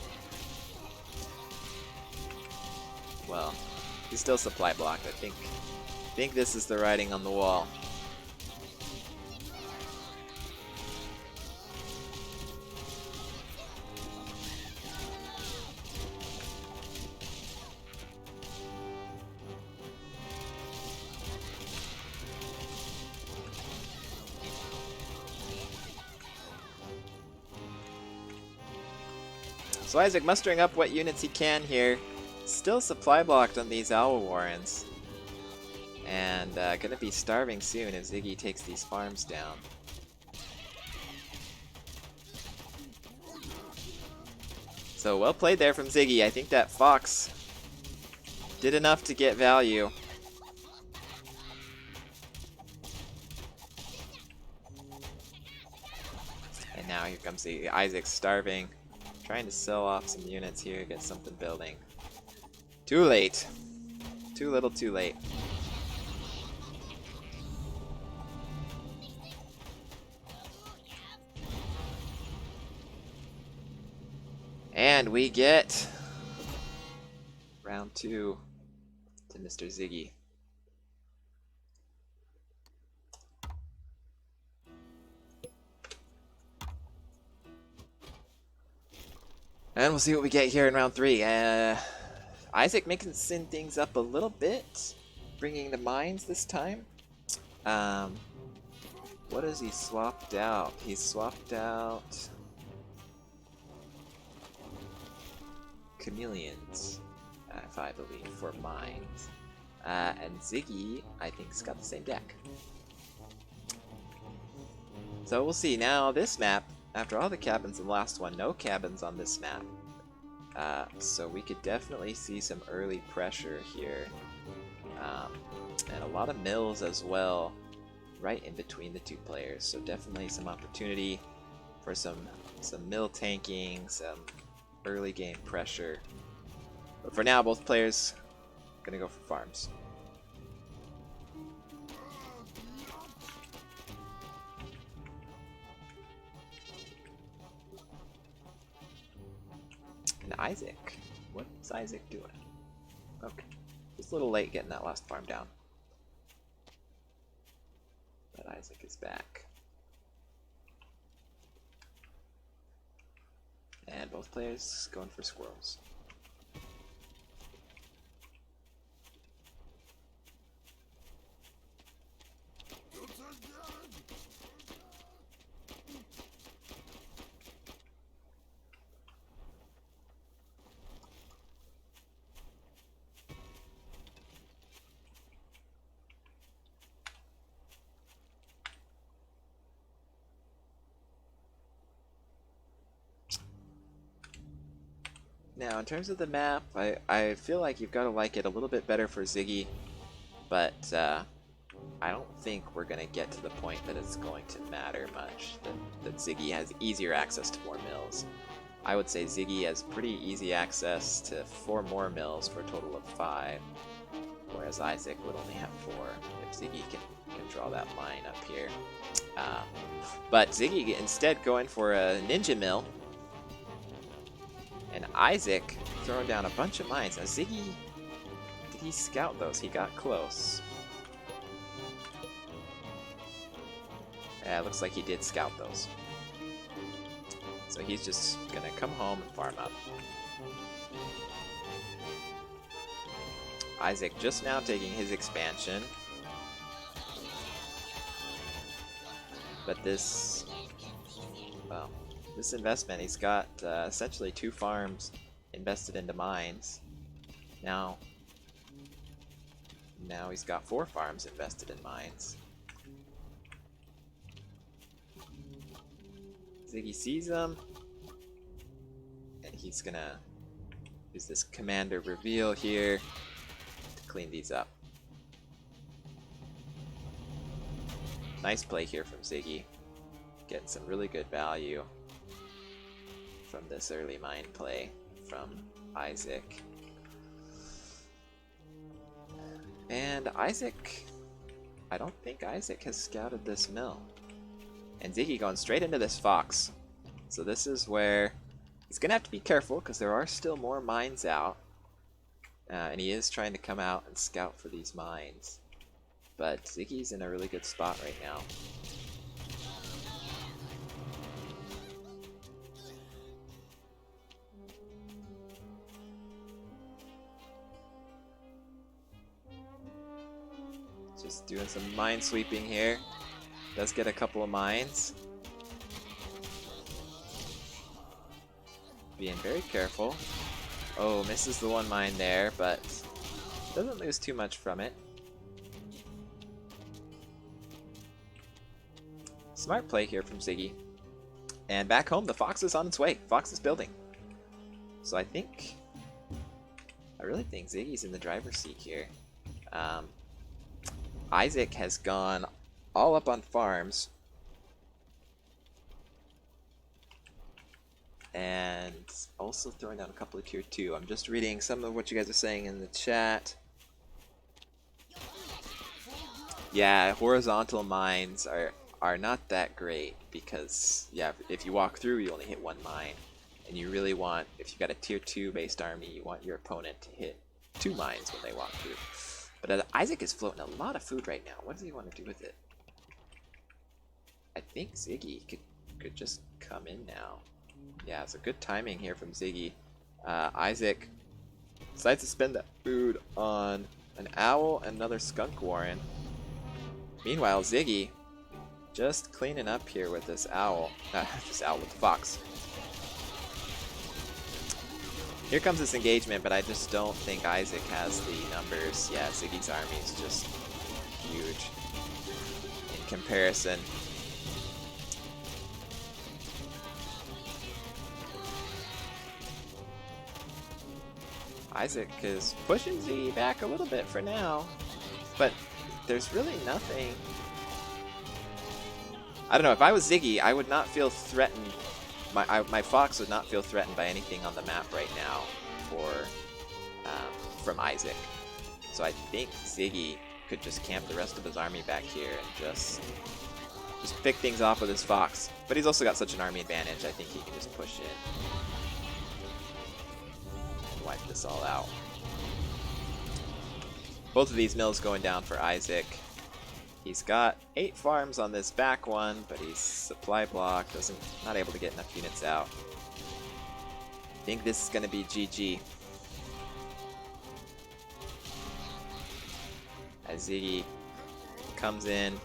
Well, he's still supply blocked. I think this is the writing on the wall. So Isaac mustering up what units he can here. Still supply blocked on these Owl Warrens. And gonna be starving soon if Ziggy takes these farms down. So well played there from Ziggy. I think that Fox did enough to get value. And now here comes the Isaac starving. Trying to sell off some units here, get something building. Too late. Too little, too late. And we get round 2 to Mr. Ziggy. And we'll see what we get here in round 3. Isaac mixing things up a little bit, bringing the mines this time. What has he swapped out? He swapped out chameleons, if I believe, for mines. And Ziggy, I think, has got the same deck. So we'll see. Now this map, after all the cabins in the last one, no cabins on this map. So we could definitely see some early pressure here. And a lot of mills as well, right in between the two players. So definitely some opportunity for some mill tanking, some early game pressure. But for now, both players gonna go for farms. And Isaac, what's Isaac doing? Okay, just a little late getting that last farm down. But Isaac is back. And both players going for squirrels. Now, in terms of the map, I feel like you've got to like it a little bit better for Ziggy, but I don't think we're going to get to the point that it's going to matter much, that Ziggy has easier access to more mills. I would say Ziggy has pretty easy access to 4 more mills for a total of 5, whereas Isaac would only have 4 if Ziggy can draw that line up here. But Ziggy instead going for a ninja mill, and Isaac throwing down a bunch of mines. Now Ziggy, did he scout those? He got close. Yeah, it looks like he did scout those. So he's just gonna come home and farm up. Isaac just now taking his expansion. But this, well, this investment, he's got essentially 2 farms invested into mines. Now he's got 4 farms invested in mines. Ziggy sees them, and he's gonna use this commander reveal here to clean these up. Nice play here from Ziggy, getting some really good value from this early mine play from Isaac. And Isaac, I don't think Isaac has scouted this mill. And Ziggy going straight into this fox. So this is where he's going to have to be careful because there are still more mines out. And he is trying to come out and scout for these mines. But Ziggy's in a really good spot right now. Just doing some mine sweeping here. Does get a couple of mines. Being very careful. Oh, misses the one mine there, but doesn't lose too much from it. Smart play here from Ziggy. And back home, the fox is on its way. Fox is building. So I really think Ziggy's in the driver's seat here. Isaac has gone all up on farms. And also throwing down a couple of tier 2. I'm just reading some of what you guys are saying in the chat. Yeah, horizontal mines are not that great because, yeah, if you walk through, you only hit one mine. And you really want, if you've got a tier 2 based army, you want your opponent to hit 2 mines when they walk through. But Isaac is floating a lot of food right now. What does he want to do with it? I think Ziggy could just come in now. Yeah, it's a good timing here from Ziggy. Isaac decides to spend that food on an owl and another skunk warren. Meanwhile, Ziggy just cleaning up here with this owl. This owl with the fox. Here comes this engagement, but I just don't think Isaac has the numbers. Yeah, Ziggy's army is just huge in comparison. Isaac is pushing Ziggy back a little bit for now, but there's really nothing. I don't know, if I was Ziggy, I would not feel threatened. My fox would not feel threatened by anything on the map right now from Isaac. So I think Ziggy could just camp the rest of his army back here and just pick things off with his fox. But he's also got such an army advantage, I think he can just push in. Wipe this all out. Both of these mills going down for Isaac. He's got 8 farms on this back one, but he's supply blocked, not able to get enough units out. I think this is going to be GG. As Ziggy comes in,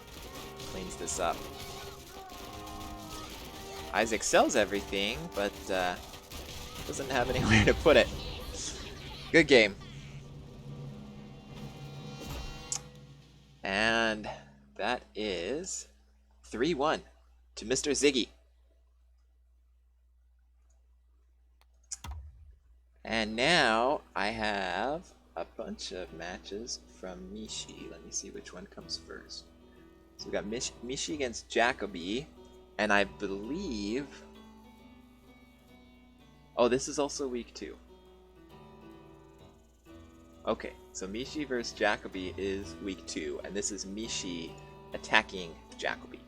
cleans this up. Isaac sells everything, but doesn't have anywhere to put it. Good game. And that is 3-1 to Mr. Ziggy. And now I have a bunch of matches from Mishi. Let me see which one comes first. So we got Mishi against Jacoby, and I believe... Oh, this is also week 2. Okay, so Mishi versus Jacoby is week 2, and this is Mishi attacking Jacoby.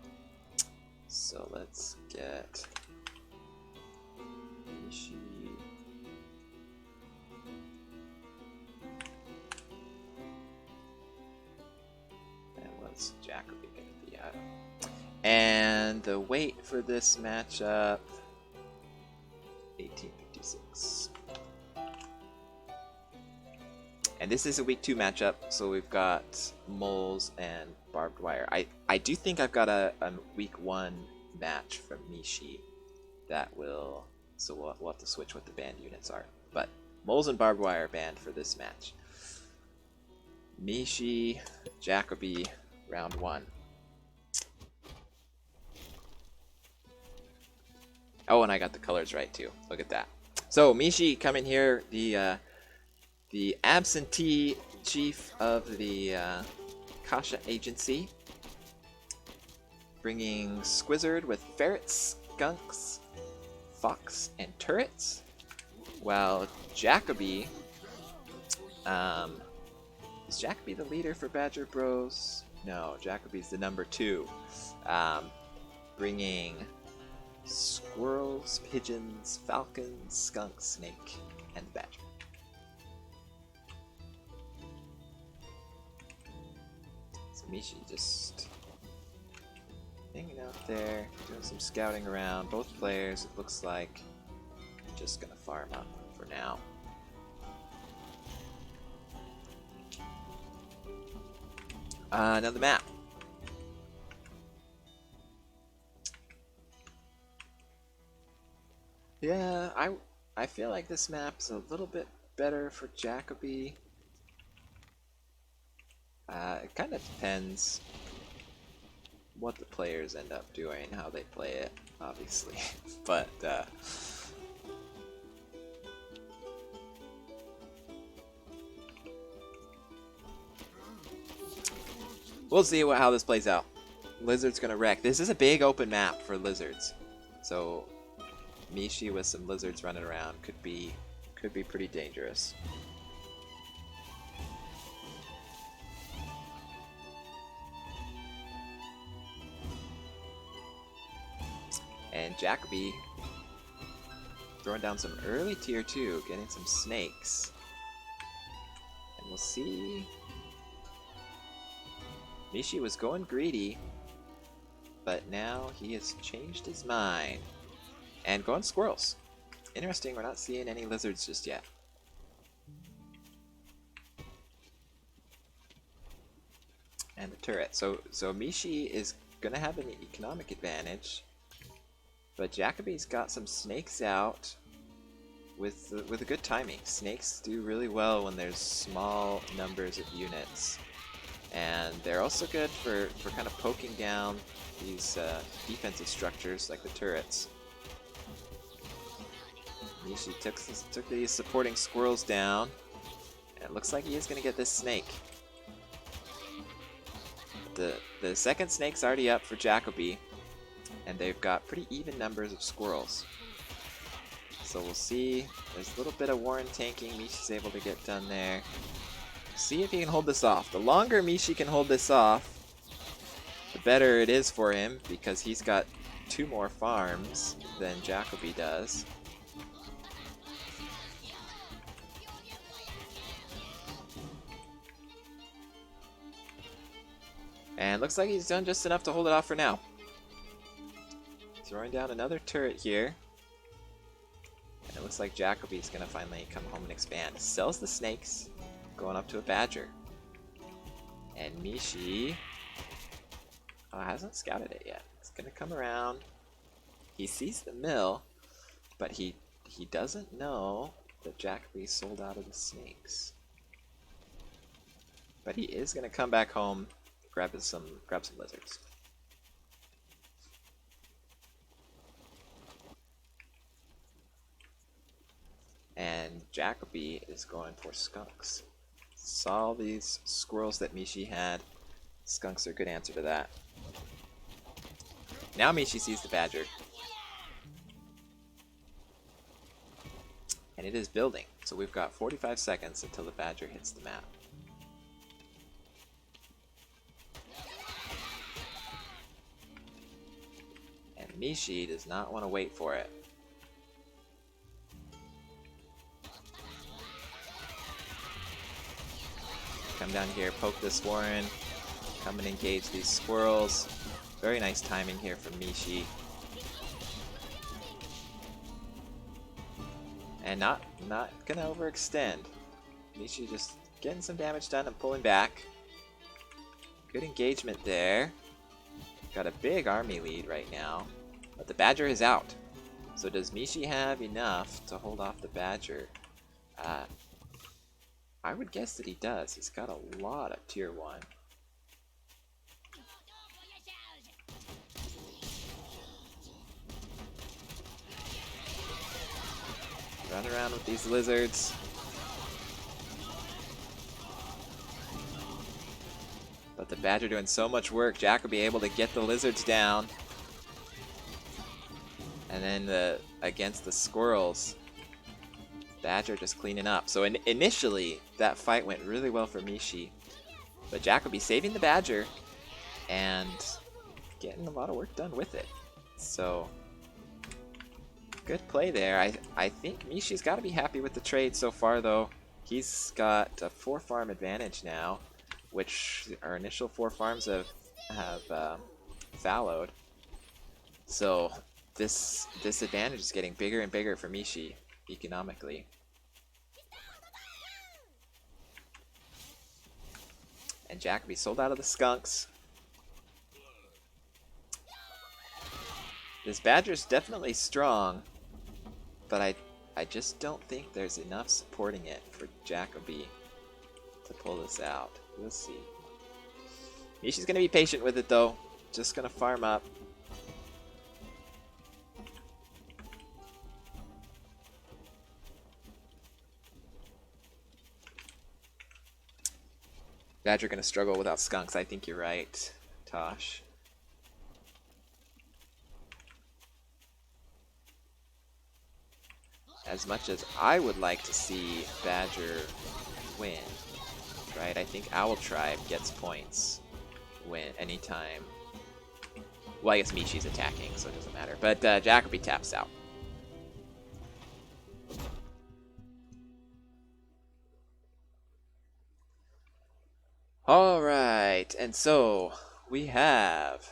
So let's get Mishi. And what's Jacoby going to be at? And the weight for this matchup, 1856. And this is a week 2 matchup, so we've got moles and barbed wire. I do think I've got a week 1 match from Mishi that will, so we'll have to switch what the banned units are. But moles and barbed wire are banned for this match. Mishi, Jacoby, round 1. Oh, and I got the colors right too. Look at that. So Mishi coming here, the absentee chief of the Kasha Agency, bringing Squizzard with ferrets, skunks, fox, and turrets, while Jacoby Is Jacoby the leader for Badger Bros? No, Jacoby's the number 2. Bringing squirrels, pigeons, falcons, skunk, snake, and badger. So Mishi just hanging out there, doing some scouting around. Both players, it looks like, just gonna farm up for now. Now the map. Yeah, I feel like this map's a little bit better for Jacoby. It kind of depends what the players end up doing, how they play it, obviously. But we'll see how this plays out. Lizard's gonna wreck. This is a big open map for lizards, so Mishi with some lizards running around could be pretty dangerous. And Jacoby throwing down some early tier 2, getting some snakes. And we'll see. Mishi was going greedy, but now he has changed his mind. And going squirrels. Interesting, we're not seeing any lizards just yet. And the turret. So Mishi is gonna have an economic advantage. But Jacoby's got some snakes out with a good timing. Snakes do really well when there's small numbers of units. And they're also good for kind of poking down these defensive structures like the turrets. Mishi took these supporting squirrels down. And it looks like he is going to get this snake. The second snake's already up for Jacoby. And they've got pretty even numbers of squirrels. So we'll see. There's a little bit of Warren tanking Mishi's able to get done there. See if he can hold this off. The longer Mishi can hold this off, the better it is for him, because he's got 2 more farms than Jacoby does. And looks like he's done just enough to hold it off for now. Throwing down another turret here. And it looks like Jacoby's going to finally come home and expand. Sells the snakes, going up to a badger. And Mishi hasn't scouted it yet. It's going to come around. He sees the mill, but he doesn't know that Jacoby sold out of the snakes. But he is going to come back home, grab some lizards. And Jacoby is going for skunks. Saw these squirrels that Mishi had. Skunks are a good answer to that. Now Mishi sees the badger. And it is building. So we've got 45 seconds until the badger hits the map. And Mishi does not want to wait for it. Come down here, poke this Warren, come and engage these squirrels. Very nice timing here from Mishi. And not gonna overextend. Mishi just getting some damage done and pulling back. Good engagement there. Got a big army lead right now, but the badger is out. So does Mishi have enough to hold off the badger? I would guess that he does. He's got a lot of tier 1. Run around with these lizards. But the badger doing so much work. Jack will be able to get the lizards down. And then against the squirrels. Badger just cleaning up. So initially, that fight went really well for Mishi. But Jacoby saving the Badger and getting a lot of work done with it. So, good play there. I think Mishi's got to be happy with the trade so far, though. He's got a 4-farm advantage now, which our initial 4 farms have fallowed. So, this advantage is getting bigger and bigger for Mishi economically. And Jacoby sold out of the skunks. This Badger's definitely strong, but I just don't think there's enough supporting it for Jacoby to pull this out. We'll see. Mishi's gonna be patient with it though. Just gonna farm up. Badger gonna struggle without skunks. I think you're right, Tosh. As much as I would like to see Badger win, right? I think Owl Tribe gets points when anytime. Well, I guess Mishi's attacking, so it doesn't matter. But Jacoby taps out. Alright, and so we have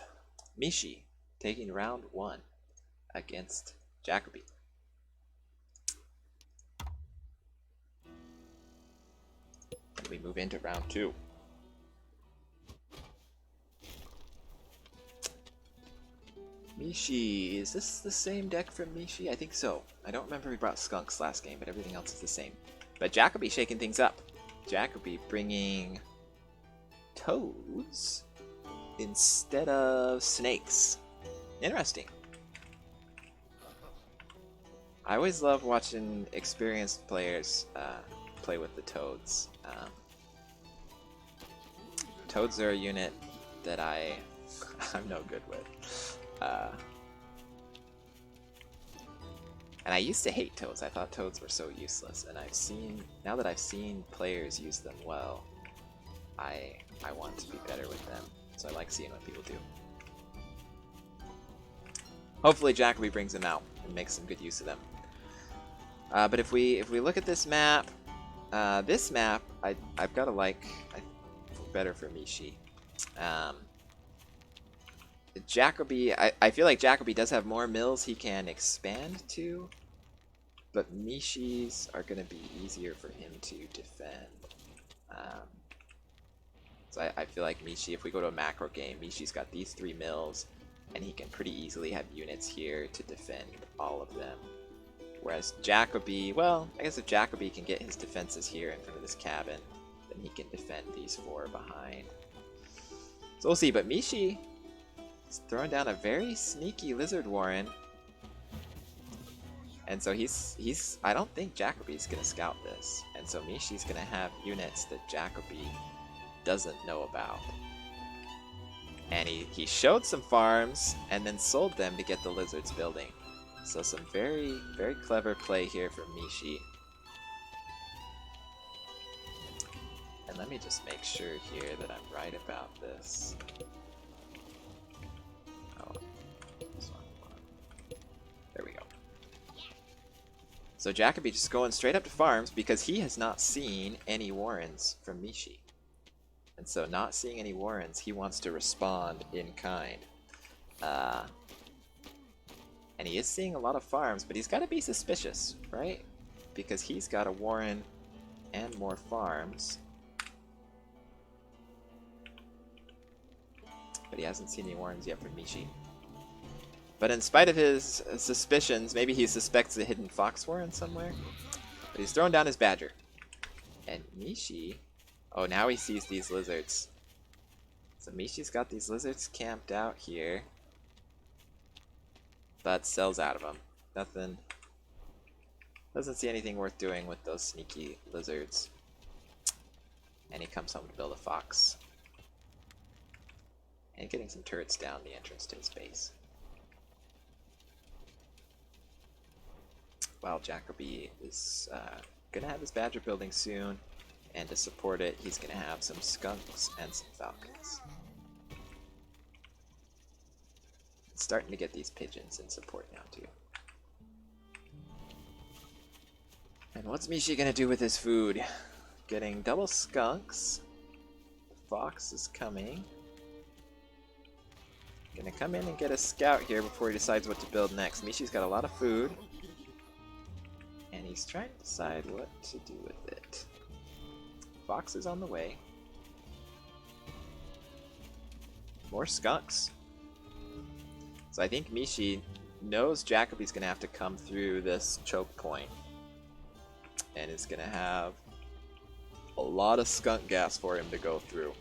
Mishi taking round 1 against Jacoby. And we move into round 2. Mishi, is this the same deck from Mishi? I think so. I don't remember if we brought skunks last game, but everything else is the same. But Jacoby shaking things up. Jacoby bringing toads instead of snakes. Interesting. I always love watching experienced players play with the toads. Toads are a unit that I'm no good with. And I used to hate toads. I thought toads were so useless, and now that I've seen players use them well, I want to be better with them. So I like seeing what people do. Hopefully Jacoby brings them out and makes some good use of them. But if we look at this map, I've got to like better for Mishi. Jacoby, I feel like Jacoby does have more mills he can expand to, but Mishi's are going to be easier for him to defend. So I feel like Mishi, if we go to a macro game, Mishi's got these 3 mills, and he can pretty easily have units here to defend all of them. Whereas Jacoby, well, I guess if Jacoby can get his defenses here in front of this cabin, then he can defend these 4 behind. So we'll see, but Mishi is throwing down a very sneaky Lizard Warren. And so I don't think Jacoby's going to scout this. And so Mishi's going to have units that Jacoby doesn't know about. And he showed some farms and then sold them to get the lizards building. So some very, very clever play here from Mishi. And let me just make sure here that I'm right about this. Oh, this one. There we go. So Jacoby just going straight up to farms because he has not seen any warrens from Mishi. And so not seeing any warrens, he wants to respond in kind. And he is seeing a lot of farms, but he's got to be suspicious, right? Because he's got a warren and more farms. But he hasn't seen any warrens yet from Mishi. But in spite of his suspicions, maybe he suspects a hidden fox warren somewhere. But he's throwing down his badger. And Mishi... Oh, now he sees these lizards. So Mishi's got these lizards camped out here. But sells out of them. Nothing. Doesn't see anything worth doing with those sneaky lizards. And he comes home to build a fox. And getting some turrets down the entrance to his base. while Jacoby is gonna have his badger building soon, and to support it, he's gonna have some skunks and some falcons. It's starting to get these pigeons in support now too. And what's Mishi gonna do with his food? Getting double skunks. The fox is coming. Gonna come in and get a scout here before he decides what to build next. Mishi's got a lot of food. And he's trying to decide what to do with it. Fox is on the way. More skunks. So I think Mishi knows Jacoby's gonna have to come through this choke point. And is gonna have a lot of skunk gas for him to go through.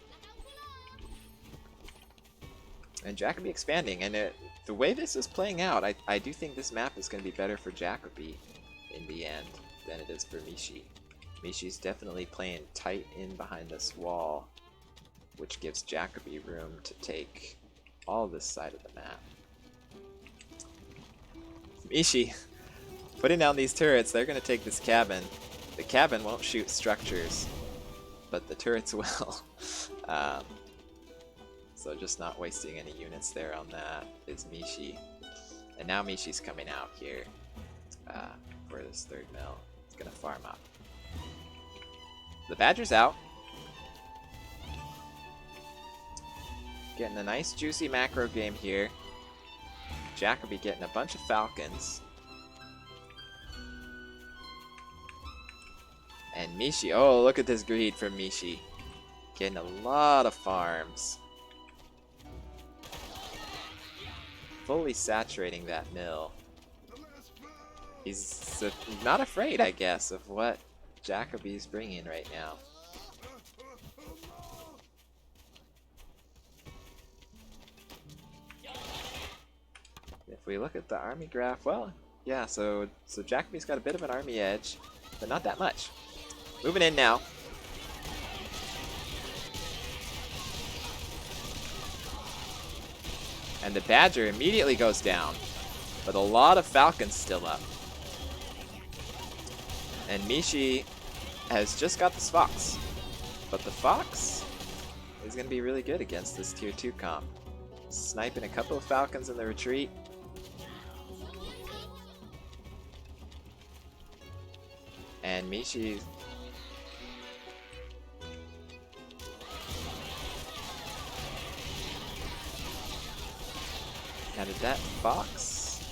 And Jacoby expanding, and the way this is playing out, I do think this map is going to be better for Jacoby in the end than it is for Mishi. Mishi's definitely playing tight in behind this wall, which gives Jacoby room to take all this side of the map. Mishi, putting down these turrets, they're going to take this cabin. The cabin won't shoot structures, but the turrets will. So just not wasting any units there on that is Mishi. And now Mishi's coming out here for this third mill. It's going to farm up. The badger's out. Getting a nice juicy macro game here. Jacoby getting a bunch of falcons. And Mishi, oh look at this greed from Mishi. Getting a lot of farms. Fully saturating that mill. He's not afraid, I guess, of what Jacoby's bringing right now. If we look at the army graph, well, yeah, so Jacoby's got a bit of an army edge, but not that much. Moving in now. And the badger immediately goes down, but a lot of falcons still up. And Mishi has just got this fox, but the fox is going to be really good against this tier 2 comp. Sniping a couple of falcons in the retreat. And Mishi now did that fox?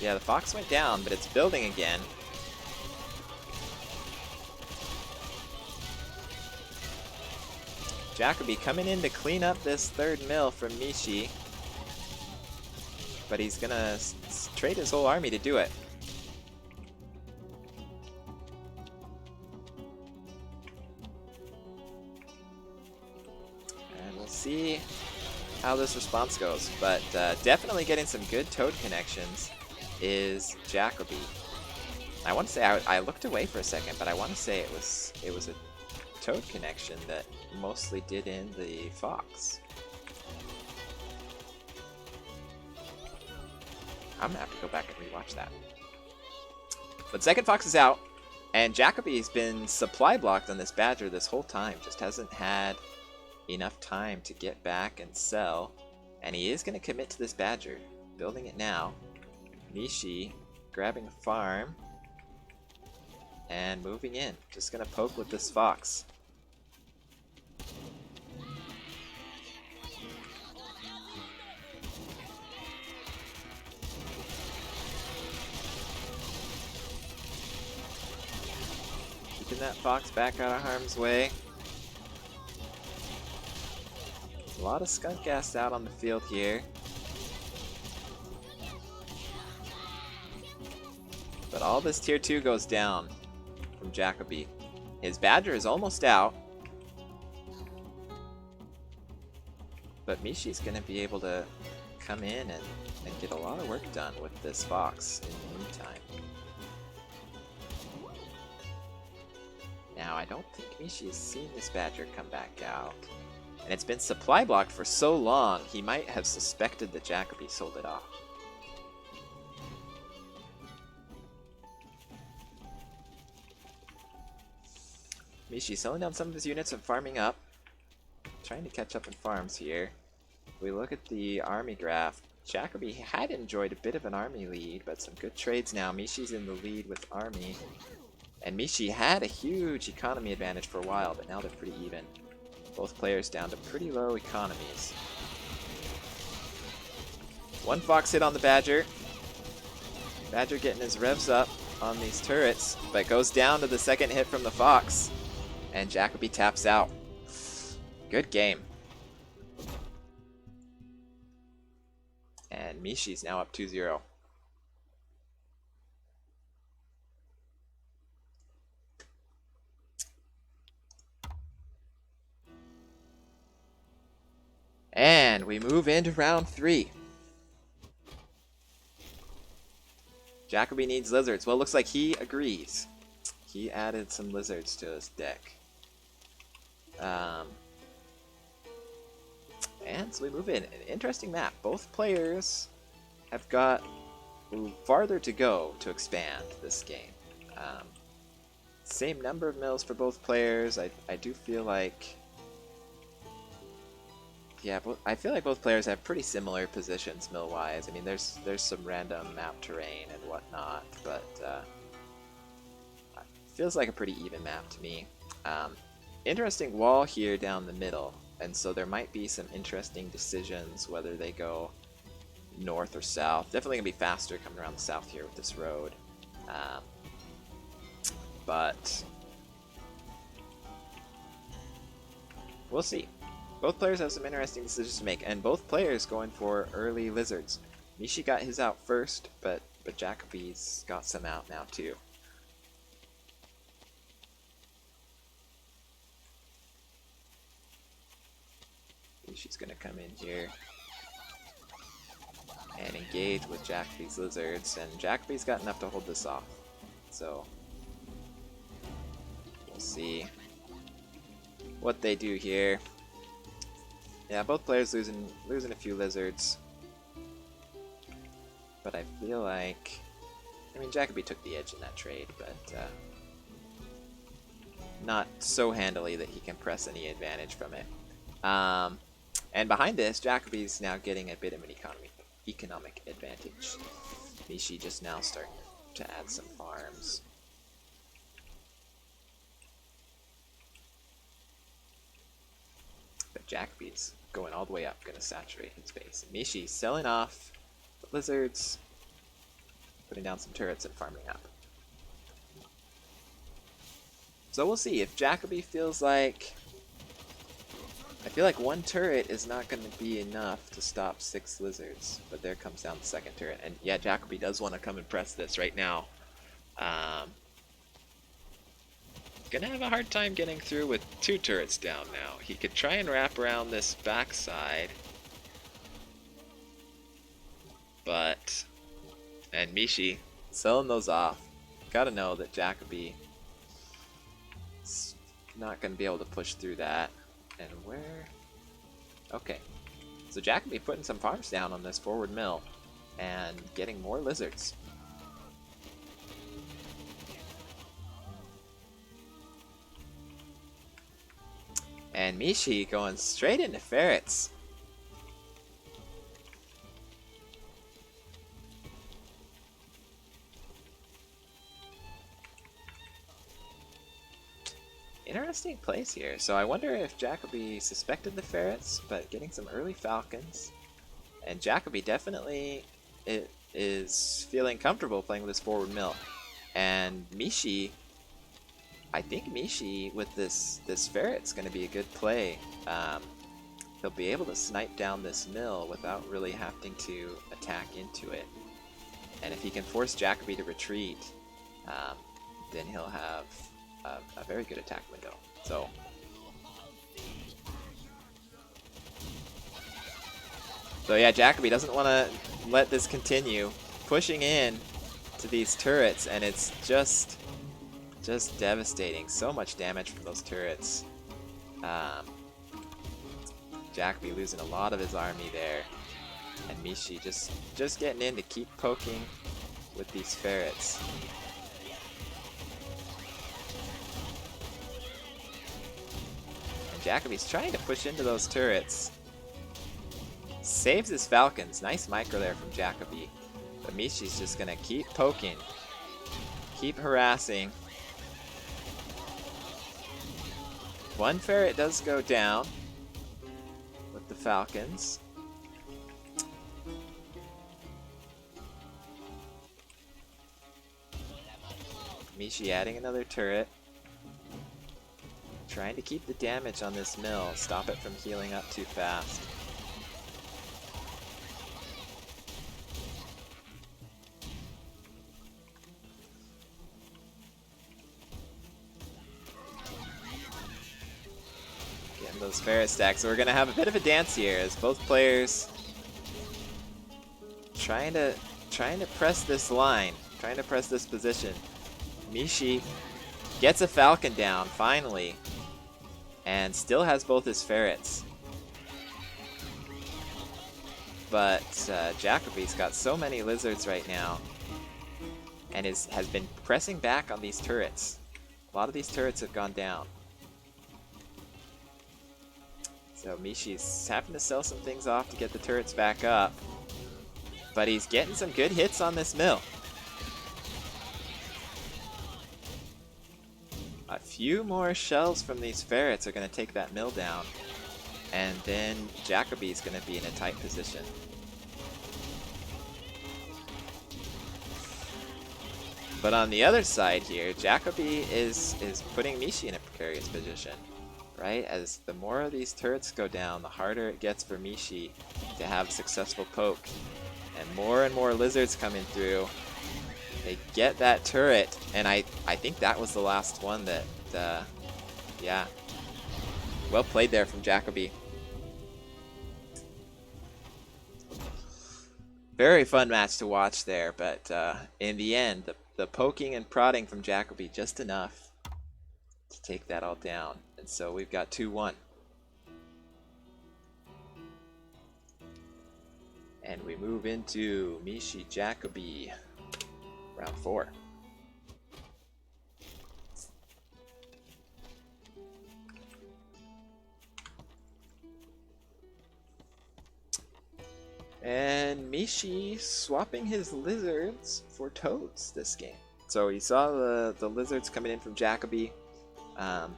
Yeah, the fox went down, but it's building again. Jacoby coming in to clean up this third mill from Mishi. But he's gonna trade his whole army to do it. And we'll see how this response goes, but definitely getting some good toad connections is Jacoby. I want to say I looked away for a second, but I want to say it was a toad connection that mostly did in the fox. I'm gonna have to go back and rewatch that. But second fox is out, and Jacoby's been supply blocked on this badger this whole time. Just hasn't had enough time to get back and sell, and he is going to commit to this badger, building it now. Mishi grabbing a farm and moving in, just going to poke with this fox. Keeping that fox back out of harm's way. A lot of skunk gas out on the field here. But all this tier 2 goes down from Jacoby. His badger is almost out. But Mishi's going to be able to come in and get a lot of work done with this fox in the meantime. Now, I don't think Mishi has seen this badger come back out. And it's been supply blocked for so long, he might have suspected that Jacoby sold it off. Mishi selling down some of his units and farming up. Trying to catch up in farms here. We look at the army graph. Jacoby had enjoyed a bit of an army lead, but some good trades now. Mishi's in the lead with army. And Mishi had a huge economy advantage for a while, but now they're pretty even. Both players down to pretty low economies. One Fox hit on the Badger. Badger getting his revs up on these turrets, but goes down to the second hit from the Fox. And Jacoby taps out. Good game. And Mishi's now up 2-0. And we move into round 3. Jacoby needs lizards. Well, it looks like he agrees. He added some lizards to his deck. And so we move in. An interesting map. Both players have got farther to go to expand this game. Same number of mills for both players. I do feel like... Yeah, I feel like both players have pretty similar positions mill-wise. I mean, there's some random map terrain and whatnot, but feels like a pretty even map to me. Interesting wall here down the middle, and so there might be some interesting decisions whether they go north or south. Definitely gonna be faster coming around the south here with this road, but we'll see. Both players have some interesting decisions to make, and both players going for early lizards. Mishi got his out first, but Jacoby's got some out now too. Mishi's gonna come in here and engage with Jacoby's lizards, and Jacoby's got enough to hold this off. So we'll see what they do here. Yeah, both players losing a few lizards, but I feel like, I mean, Jacoby took the edge in that trade, but not so handily that he can press any advantage from it. And behind this, Jacoby's now getting a bit of an economic advantage. Mishi just now starting to add some farms. But Jacoby's going all the way up, going to saturate his base. And Mishi selling off the lizards, putting down some turrets and farming up. So we'll see if Jacoby feels like... I feel like one turret is not going to be enough to stop 6 lizards. But there comes down the second turret. And yeah, Jacoby does want to come and press this right now. Gonna have a hard time getting through with 2 turrets down now. He could try and wrap around this backside, but... And Mishi selling those off. Gotta know that Jacoby is not gonna be able to push through that. And where... Okay. So Jacoby putting some farms down on this forward mill and getting more lizards. And Mishi going straight into ferrets. Interesting place here. So I wonder if Jacoby suspected the ferrets, but getting some early falcons. And Jacoby definitely is feeling comfortable playing with this forward mill. And Mishi... I think Mishi with this ferret's going to be a good play. He'll be able to snipe down this mill without really having to attack into it. And if he can force Jacoby to retreat, then he'll have a very good attack window. So yeah, Jacoby doesn't want to let this continue. Pushing in to these turrets, and it's just devastating. So much damage from those turrets. Jacoby losing a lot of his army there, and Mishi just getting in to keep poking with these ferrets. Jacoby's trying to push into those turrets. Saves his Falcons. Nice micro there from Jacoby. But Mishi's just gonna keep poking. Keep harassing. One ferret does go down with the Falcons. Mishi adding another turret. Trying to keep the damage on this mill. Stop it from healing up too fast. Getting those ferret stacks. So we're going to have a bit of a dance here as both players trying to press this line. Trying to press this position. Mishi gets a Falcon down, finally. And still has both his ferrets. But Jacoby's got so many lizards right now. And has been pressing back on these turrets. A lot of these turrets have gone down. So Mishi's having to sell some things off to get the turrets back up. But he's getting some good hits on this mill. A few more shells from these ferrets are going to take that mill down. And then Jacoby's going to be in a tight position. But on the other side here, Jacoby is putting Mishi in a precarious position. Right? As the more of these turrets go down, the harder it gets for Mishi to have a successful poke. And more lizards coming through. They get that turret, and I think that was the last one that, yeah. Well played there from Jacoby. Very fun match to watch there, but in the end, the poking and prodding from Jacoby just enough to take that all down. And so we've got 2-1. And we move into Mishi Jacoby. Round 4. And Mishi swapping his lizards for toads this game. So he saw the lizards coming in from Jacoby. I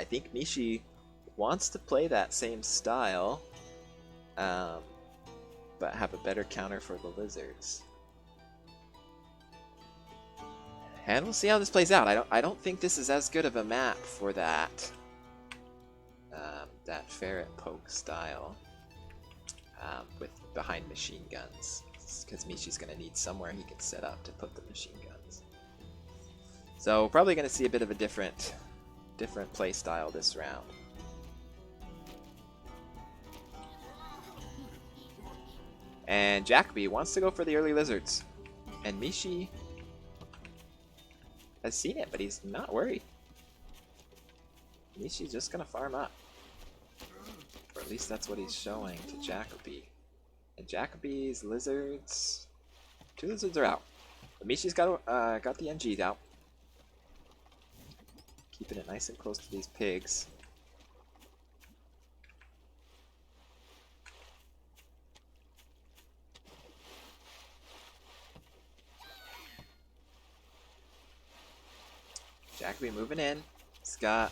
think Mishi wants to play that same style, but have a better counter for the lizards. And we'll see how this plays out. I don't think this is as good of a map for that that ferret poke style with behind machine guns, because Mishi's going to need somewhere he can set up to put the machine guns. So we're probably going to see a bit of a different play style this round. And Jacoby wants to go for the early lizards, and Mishi has seen it, but he's not worried. Mishi's just gonna farm up. Or at least that's what he's showing to Jacoby. And Jacoby's lizards... 2 lizards are out. But Mishi's got the NGs out. Keeping it nice and close to these pigs. Jacoby moving in. He's got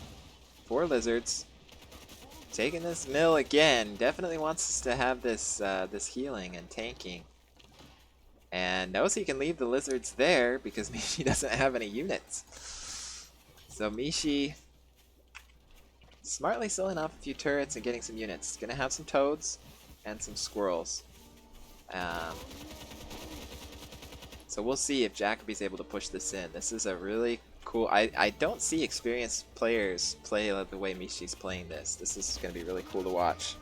4 lizards. Taking this mill again. Definitely wants us to have this this healing and tanking. And knows he can leave the lizards there because Mishi doesn't have any units. So Mishi smartly selling off a few turrets and getting some units. Gonna have some toads and some squirrels. So we'll see if Jacoby's able to push this in. This is a really cool... I don't see experienced players play the way Mishi's playing this. This is going to be really cool to watch.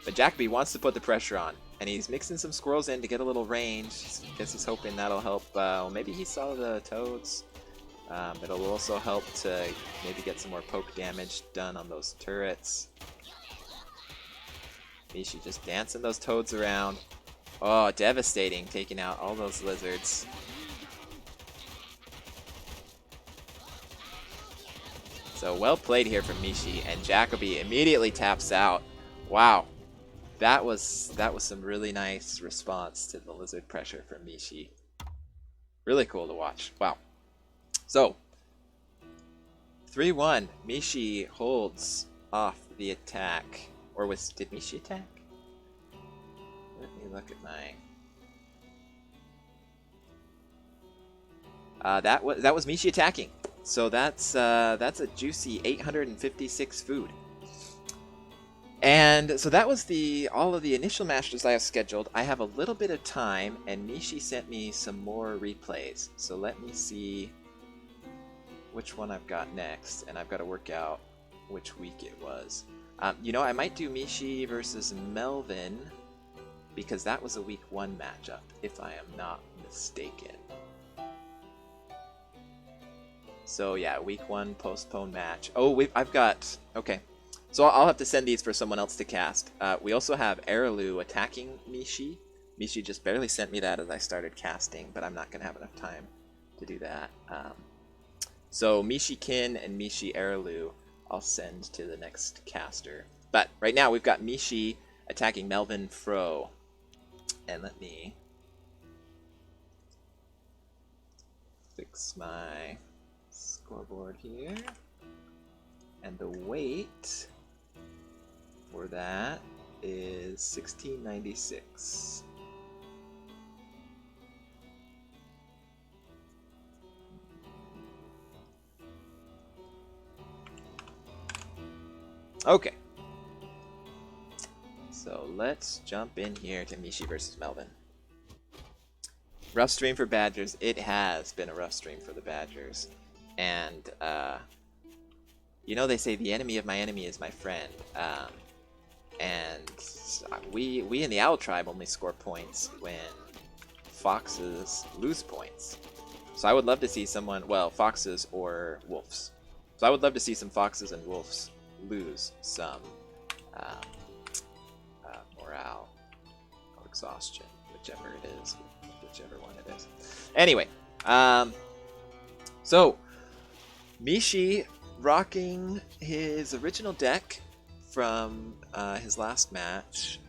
But Jacoby wants to put the pressure on, and he's mixing some squirrels in to get a little range. I guess he's hoping that'll help. Well, maybe he saw the toads. It'll also help to maybe get some more poke damage done on those turrets. Mishi just dancing those toads around. Oh, devastating, taking out all those lizards. So well played here from Mishi, and Jacoby immediately taps out. Wow, that was some really nice response to the lizard pressure from Mishi. Really cool to watch. Wow. So 3-1. Mishi holds off the attack, or did Mishi attack? Let me look at my. That was Mishi attacking. So that's a juicy 856 food. And so that was all of the initial matches I have scheduled. I have a little bit of time, and Mishi sent me some more replays. So let me see which one I've got next, and I've got to work out which week it was. You know, I might do Mishi versus Melvin, because that was a week 1 matchup, if I am not mistaken. So yeah, week 1 postponed match. Oh, I've got... Okay. So I'll have to send these for someone else to cast. We also have Araloo attacking Mishi. Mishi just barely sent me that as I started casting, but I'm not going to have enough time to do that. So Mishi Kin and Mishi Araloo I'll send to the next caster. But right now we've got Mishi attacking Melvin Fro. And let me fix my scoreboard here. And the weight for that is 1696. Okay. So let's jump in here to Mishi versus Melvin. Rough stream for Badgers. It has been a rough stream for the Badgers. And, you know, they say the enemy of my enemy is my friend. And we in the Owl Tribe only score points when foxes lose points. So I would love to see someone, well, foxes or wolves. So I would love to see some foxes and wolves lose some morale or exhaustion, whichever it is, whichever one it is. Anyway, so Mishi rocking his original deck from his last match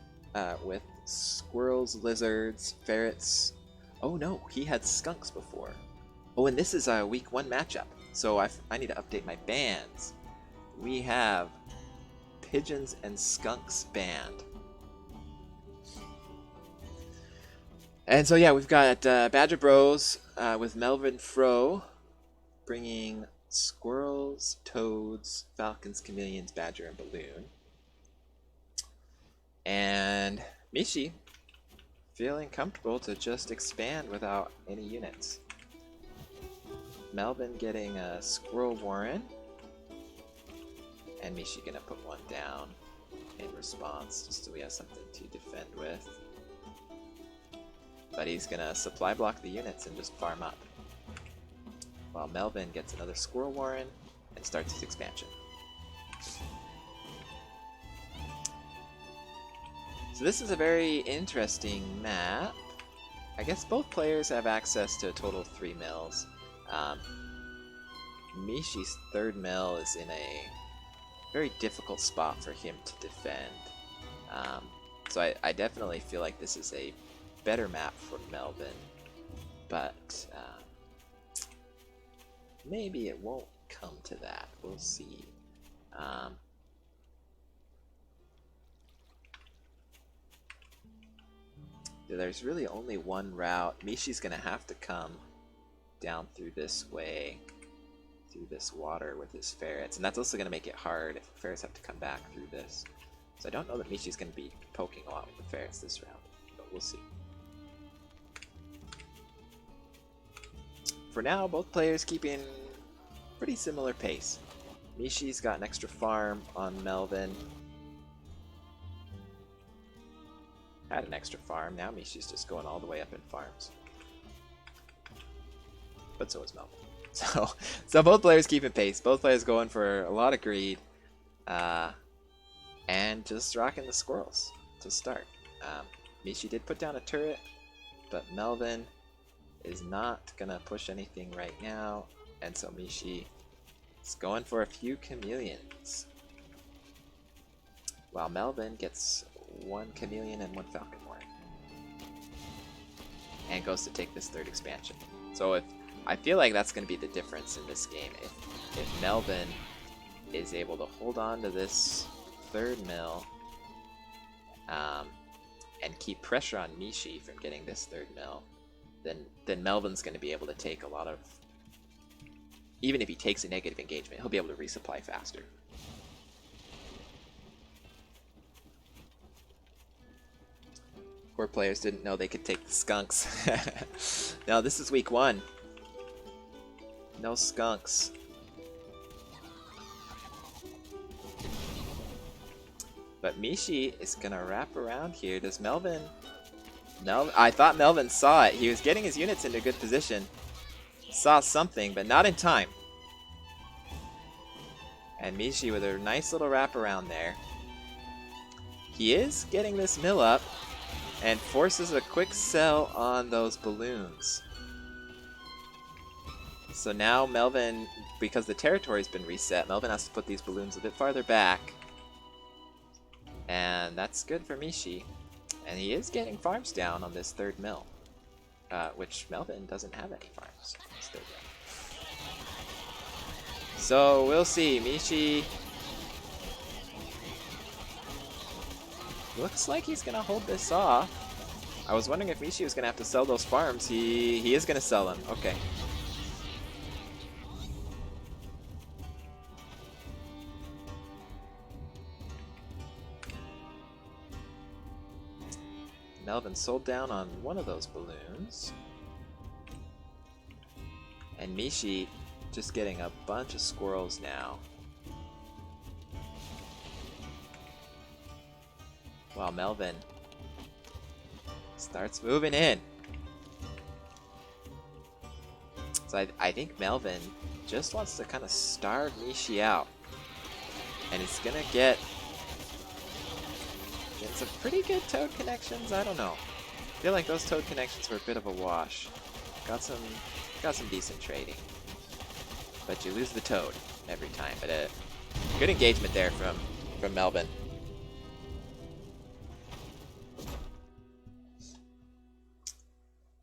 with squirrels, lizards, ferrets. Oh no, he had skunks before. Oh, and this is a week 1 matchup, so I need to update my bands. We have pigeons and skunks banned. And so yeah, we've got Badger Bros with Melvin Fro bringing squirrels, toads, falcons, chameleons, badger, and balloon. And Mishi feeling comfortable to just expand without any units. Melvin getting a squirrel warren. And Mishi gonna put one down in response, just so we have something to defend with. But he's gonna supply block the units and just farm up. While Melvin gets another squirrel warren and starts his expansion. So this is a very interesting map. I guess both players have access to a total of 3 mills. Mishi's 3rd mill is in a very difficult spot for him to defend. So I definitely feel like this is a better map for Melvin, but maybe it won't come to that. We'll see. There's really only one route. Mishi's gonna have to come down through this way, through this water with his ferrets, and that's also gonna make it hard if the ferrets have to come back through this. So I don't know that Mishi's gonna be poking a lot with the ferrets this round, but we'll see. For now, both players keeping pretty similar pace. Mishi's got an extra farm on Melvin. Had an extra farm, now Mishi's just going all the way up in farms. But so is Melvin. So both players keeping pace. Both players going for a lot of greed. And just rocking the squirrels to start. Mishi did put down a turret, but Melvin is not gonna push anything right now, and so Mishi It's going for a few chameleons. While Melvin gets 1 chameleon and 1 falcon more. And goes to take this 3rd expansion. So if I feel like that's going to be the difference in this game. If Melvin is able to hold on to this 3rd mill and keep pressure on Mishi from getting this 3rd mill, then Melvin's going to be able to take a lot of... Even if he takes a negative engagement, he'll be able to resupply faster. Poor players didn't know they could take the skunks. No, this is week 1. No skunks. But Mishi is gonna wrap around here. Does Melvin... I thought Melvin saw it. He was getting his units into good position. Saw something, but not in time. And Mishi with a nice little wrap around there. He is getting this mill up and forces a quick sell on those balloons. So now Melvin, because the territory's been reset, Melvin has to put these balloons a bit farther back. And that's good for Mishi. And he is getting farms down on this 3rd mill. Which Melvin doesn't have any farms. So we'll see. Mishi looks like he's gonna hold this off. I was wondering if Mishi was gonna have to sell those farms. He is gonna sell them. Okay. Melvin sold down on one of those balloons. And Mishi just getting a bunch of squirrels now. While Melvin starts moving in. So I think Melvin just wants to kind of starve Mishi out. And it's gonna get some pretty good toad connections. I don't know. I feel like those toad connections were a bit of a wash. Got some decent trading. But you lose the toad every time. But a good engagement there from Melvin.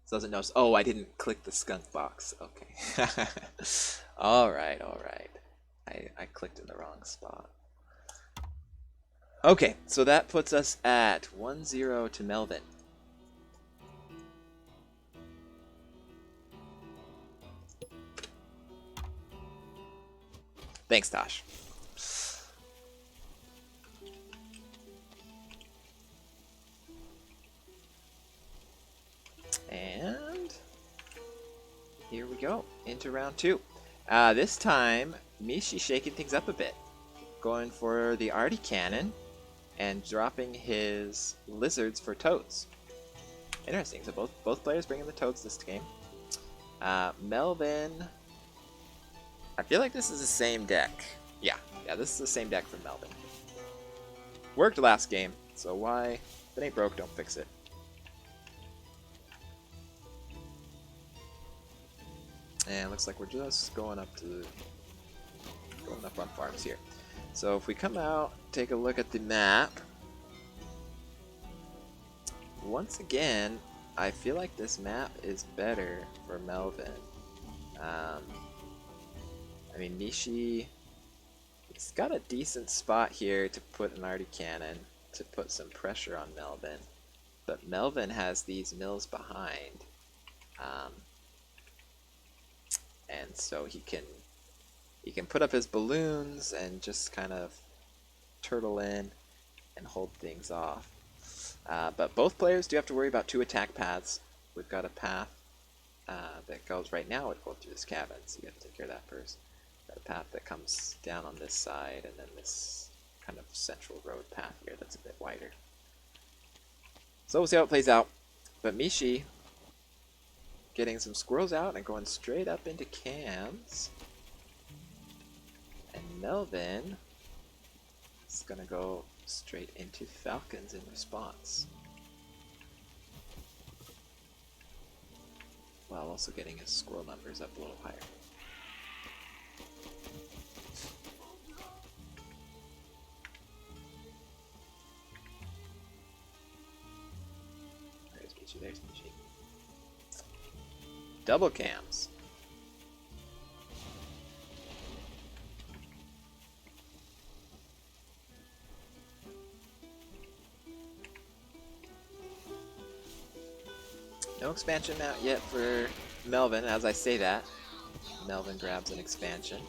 Doesn't notice. Oh, I didn't click the skunk box. Okay. All right. I clicked in the wrong spot. Okay, so that puts us at 1-0 to Melvin. Thanks, Tosh. And here we go, into round 2. This time, Mishi shaking things up a bit. Going for the Artie Cannon and dropping his lizards for toads. Interesting, so both players bringing the toads this game. Melvin, I feel like this is the same deck. Yeah, this is the same deck from Melvin. Worked last game, so why? If it ain't broke, don't fix it. And looks like we're just going up on farms here. So if we come out, take a look at the map. Once again, I feel like this map is better for Melvin. I mean, Mishi, he's got a decent spot here to put an Artie Cannon to put some pressure on Melvin. But Melvin has these mills behind. And so he can put up his balloons and just kind of turtle in and hold things off. But both players do have to worry about 2 attack paths. We've got a path that goes right now, it goes through this cabin, so you have to take care of that first. Got a path that comes down on this side, and then this kind of central road path here that's a bit wider. So we'll see how it plays out. But Mishi getting some squirrels out and going straight up into cams. And Melvin is going to go straight into falcons in response. While also getting his squirrel numbers up a little higher. Double cams. No expansion out yet for Melvin. As I say that, Melvin grabs an expansion.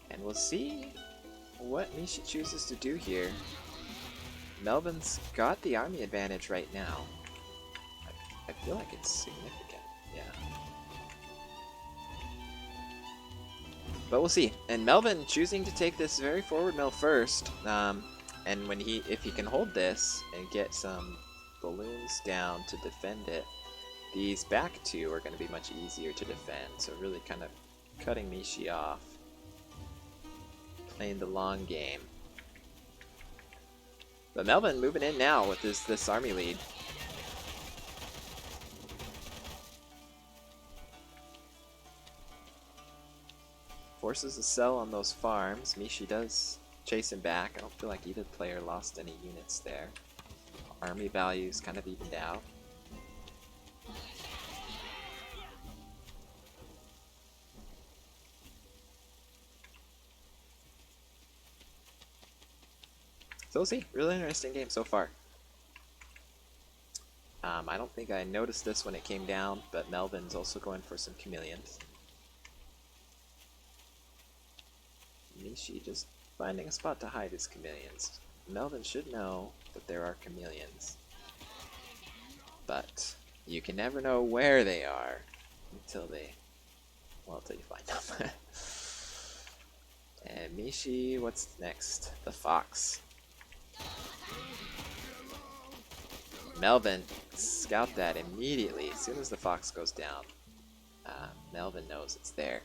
And we'll see what Mishi chooses to do here. Melvin's got the army advantage right now. I feel like it's significant, yeah. But we'll see. And Melvin choosing to take this very forward mill first. And when if he can hold this and get some balloons down to defend it, these back two are going to be much easier to defend. So really kind of cutting Mishi off. Playing the long game. But Melvin moving in now with this army lead. Forces a sell on those farms. Mishi does chase him back. I don't feel like either player lost any units there. Army values kind of evened out. So we'll see. Really interesting game so far. I don't think I noticed this when it came down, but Melvin's also going for some chameleons. Mishi just finding a spot to hide his chameleons. Melvin should know that there are chameleons, but you can never know where they are until you find them. And Mishi, what's next? The fox. Melvin scout that immediately. As soon as the fox goes down, Melvin knows it's there.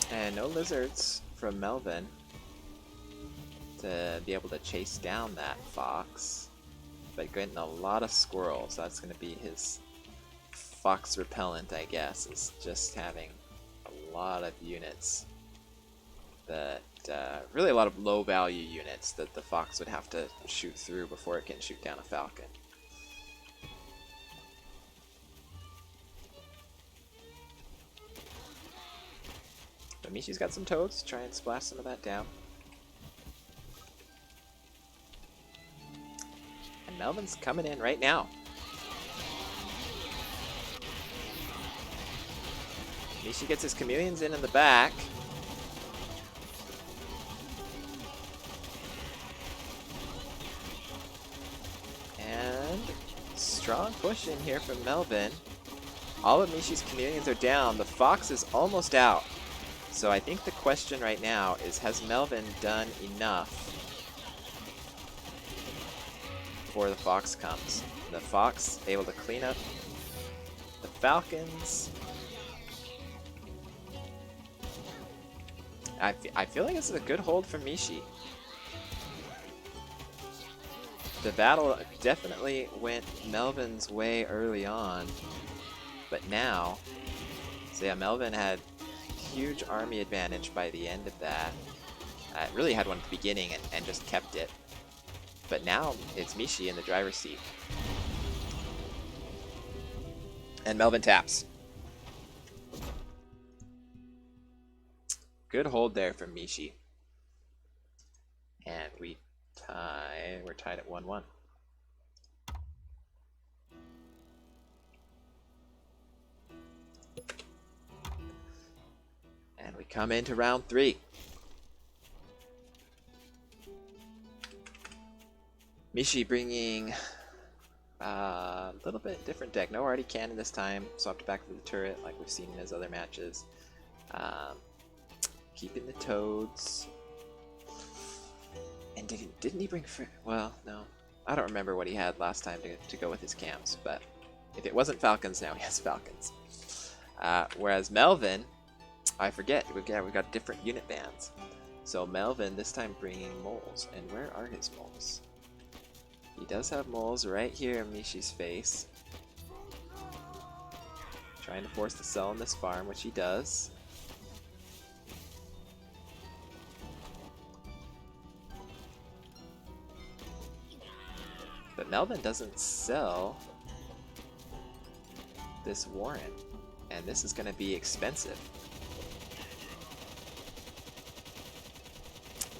And no lizards from Melvin to be able to chase down that fox, but getting a lot of squirrels. That's going to be his fox repellent, I guess, is just having a lot of units that really a lot of low value units that the fox would have to shoot through before it can shoot down a falcon. But Mishi's got some toads, try and splash some of that down. And Melvin's coming in right now. Mishi gets his chameleons in the back. And strong push in here from Melvin. All of Mishi's chameleons are down. The fox is almost out. So I think the question right now is, has Melvin done enough before the fox comes? The fox able to clean up the falcons. I feel like this is a good hold from Mishi. The battle definitely went Melvin's way early on, but now, so yeah, Melvin had huge army advantage by the end of that. It really had one at the beginning and just kept it. But now it's Mishi in the driver's seat. And Melvin taps. Good hold there from Mishi. And we're tied at 1-1. And we come into round 3. Mishi bringing a little bit different deck. No Artie Cannon this time. Swapped back to the turret like we've seen in his other matches. Keeping the toads. And didn't he bring... Well, no. I don't remember what he had last time to go with his camps. But if it wasn't falcons, now he has falcons. Whereas Melvin... I forget, we've got different unit bands. So Melvin this time bringing moles. And where are his moles? He does have moles right here in Mishi's face. Trying to force the cell on this farm, which he does. But Melvin doesn't sell this Warren. And this is going to be expensive.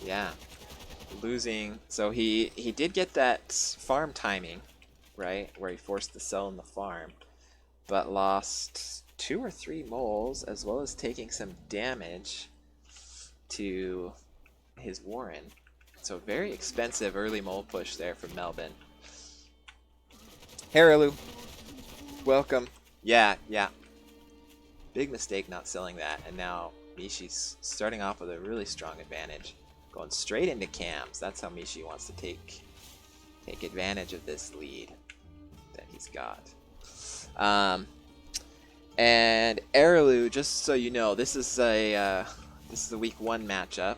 Yeah. Losing. So he did get that farm timing, right? Where he forced the cell in the farm. But lost 2 or 3 moles, as well as taking some damage to his Warren. So very expensive early mole push there from Melvin. Haralu, welcome. Yeah. Big mistake not selling that, and now Mishi's starting off with a really strong advantage. Going straight into cams. That's how Mishi wants to take advantage of this lead that he's got. And Aralu, just so you know, this is a week 1 matchup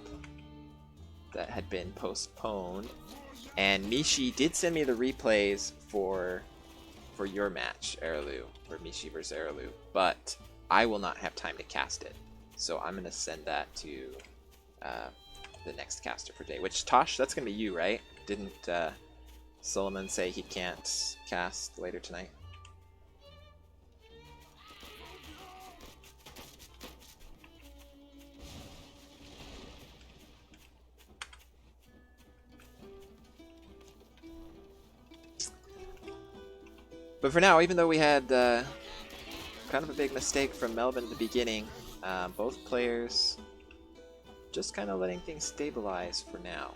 that had been postponed, and Mishi did send me the replays for your match, Aralu, for Mishi versus Aralu, but I will not have time to cast it, so I'm gonna send that to the next caster for day. Which, Tosh, that's gonna be you, right? Didn't Solomon say he can't cast later tonight? But for now, even though we had kind of a big mistake from Melvin at the beginning, both players just kind of letting things stabilize for now.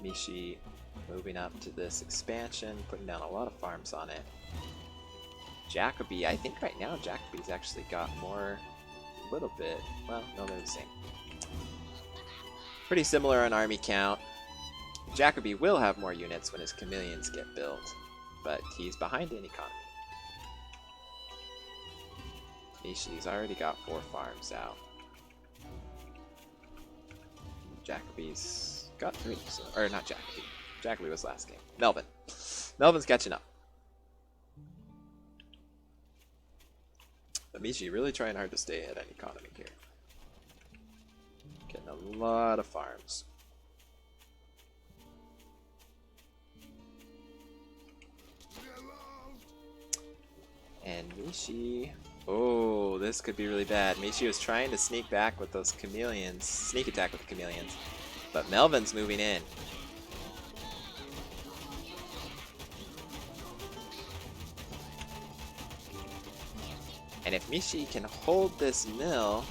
Mishi moving up to this expansion, putting down a lot of farms on it. Jacoby, I think right now Jacoby's actually got more, a little bit, well, no, they're the same. Pretty similar on army count. Jacoby will have more units when his chameleons get built, but he's behind in economy. Mishi's already got 4 farms out. Jacoby's got 3, so, or not Jacoby. Jacoby was last game. Melvin. Melvin's catching up. But Mishi really trying hard to stay ahead on economy here. Getting a lot of farms. And Mishi, oh, this could be really bad. Mishi was trying to sneak back with those chameleons, sneak attack with the chameleons, but Melvin's moving in. And if Mishi can hold this mill,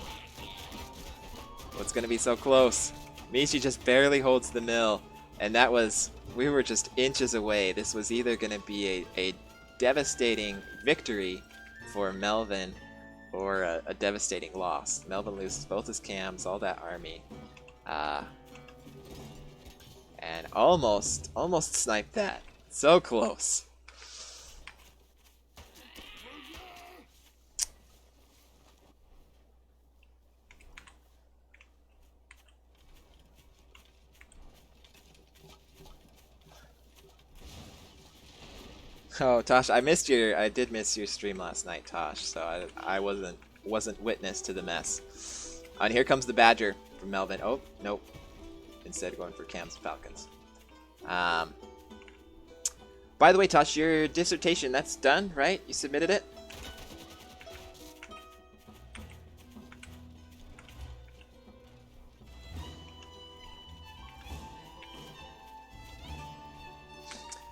what's going to be so close? Mishi just barely holds the mill, and that was, we were just inches away. This was either going to be a devastating victory for Melvin or a devastating loss. Melvin loses both his cams, all that army, and almost sniped that. So close. Oh, Tosh, I did miss your stream last night, Tosh, so I wasn't witness to the mess. And here comes the Badger from Melvin. Oh, nope. Instead going for Cams and Falcons. By the way, Tosh, your dissertation, that's done, right? You submitted it?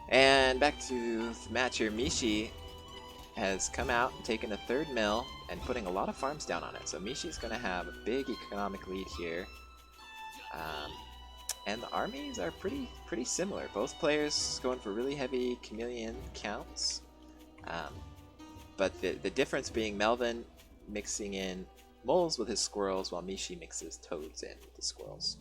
And back to the match here. Mishi has come out and taken a 3rd mill and putting a lot of farms down on it. So Mishi's going to have a big economic lead here. And the armies are pretty similar. Both players going for really heavy chameleon counts. But the difference being Melvin mixing in moles with his squirrels while Mishi mixes toads in with the squirrels.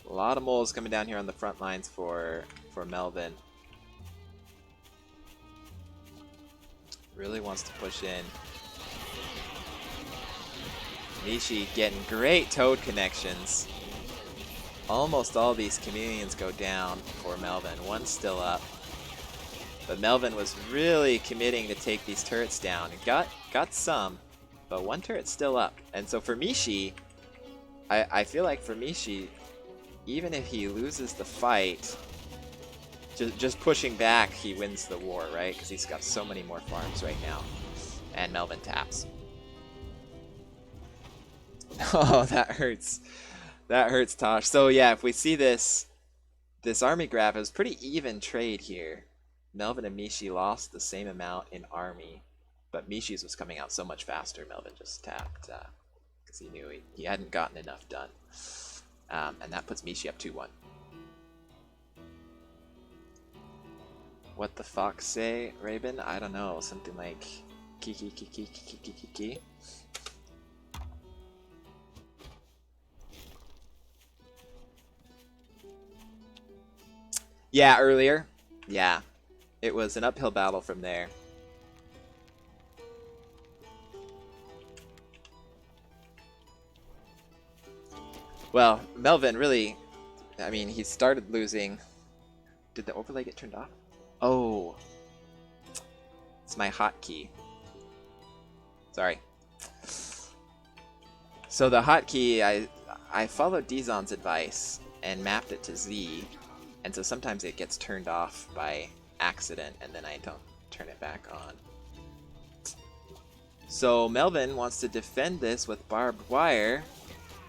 A lot of moles coming down here on the front lines for Melvin. Really wants to push in. Mishi getting great Toad connections. Almost all these chameleons go down for Melvin. One's still up. But Melvin was really committing to take these turrets down. It got some, but one turret's still up. And so for Mishi, I feel like for Mishi, even if he loses the fight, just pushing back, he wins the war, right? Because he's got so many more farms right now. And Melvin taps. Oh, that hurts. That hurts, Tosh. So yeah, if we see this army graph, it was pretty even trade here. Melvin and Mishi lost the same amount in army, but Mishi's was coming out so much faster. Melvin just tapped because he knew he hadn't gotten enough done. And that puts Mishi up 2-1. What the fox say, Raven? I don't know. Something like kiki kiki kiki kiki kiki. Yeah, earlier. Yeah. It was an uphill battle from there. Well, Melvin really, I mean, he started losing. Did the overlay get turned off? Oh. It's my hotkey. Sorry. So the hotkey, I followed Dizon's advice and mapped it to Z. And so sometimes it gets turned off by accident, and then I don't turn it back on. So Melvin wants to defend this with barbed wire.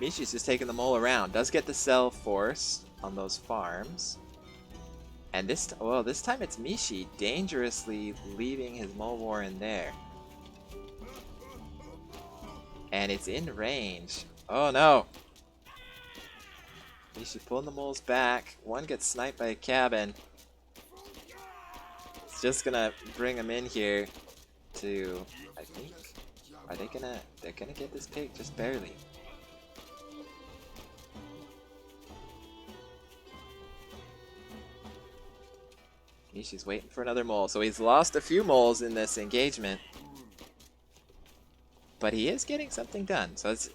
Mishi's just taking them all around. Does get the cell force on those farms. And this time it's Mishi dangerously leaving his mole war in there. And it's in range. Oh no! Mishi pulling the moles back. One gets sniped by a cabin. It's just gonna bring him in here to, I think, they're gonna get this pig just barely. Mishi's waiting for another mole. So he's lost a few moles in this engagement. But he is getting something done. So it's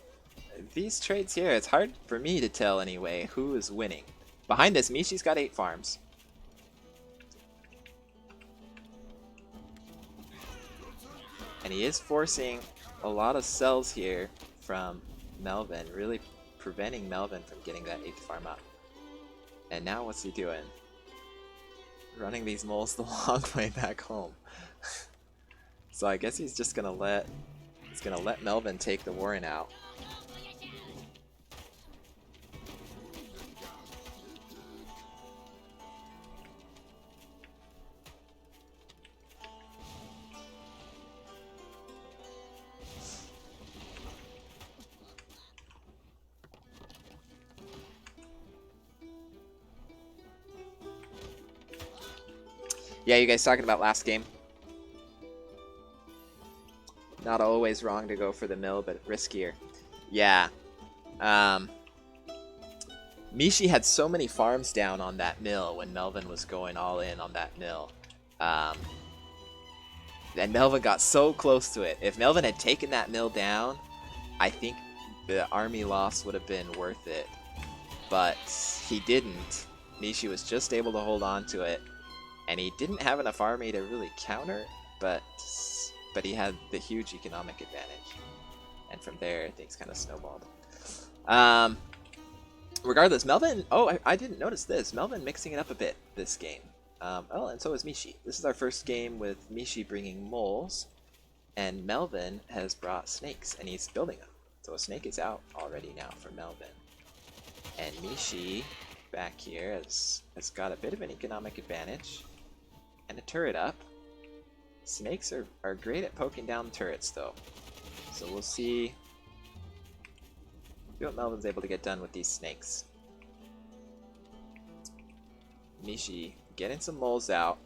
these trades here, it's hard for me to tell anyway who is winning. Behind this, Mishi's got 8 farms. And he is forcing a lot of cells here from Melvin, really preventing Melvin from getting that 8th farm up. And now what's he doing? Running these moles the long way back home. So I guess he's just gonna let Melvin take the Warren out. Yeah, you guys talking about last game? Not always wrong to go for the mill, but riskier. Yeah. Mishi had so many farms down on that mill when Melvin was going all in on that mill. And Melvin got so close to it. If Melvin had taken that mill down, I think the army loss would have been worth it. But he didn't. Mishi was just able to hold on to it. And he didn't have enough army to really counter, but he had the huge economic advantage. And from there, things kind of snowballed. Regardless, Melvin... Oh, I didn't notice this. Melvin mixing it up a bit this game. Oh, and so is Mishi. This is our first game with Mishi bringing moles. And Melvin has brought snakes, and he's building them. So a snake is out already now for Melvin. And Mishi, back here, has got a bit of an economic advantage. And a turret up. Snakes are great at poking down turrets, though. So we'll see what Melvin's able to get done with these snakes. Mishi getting some moles out.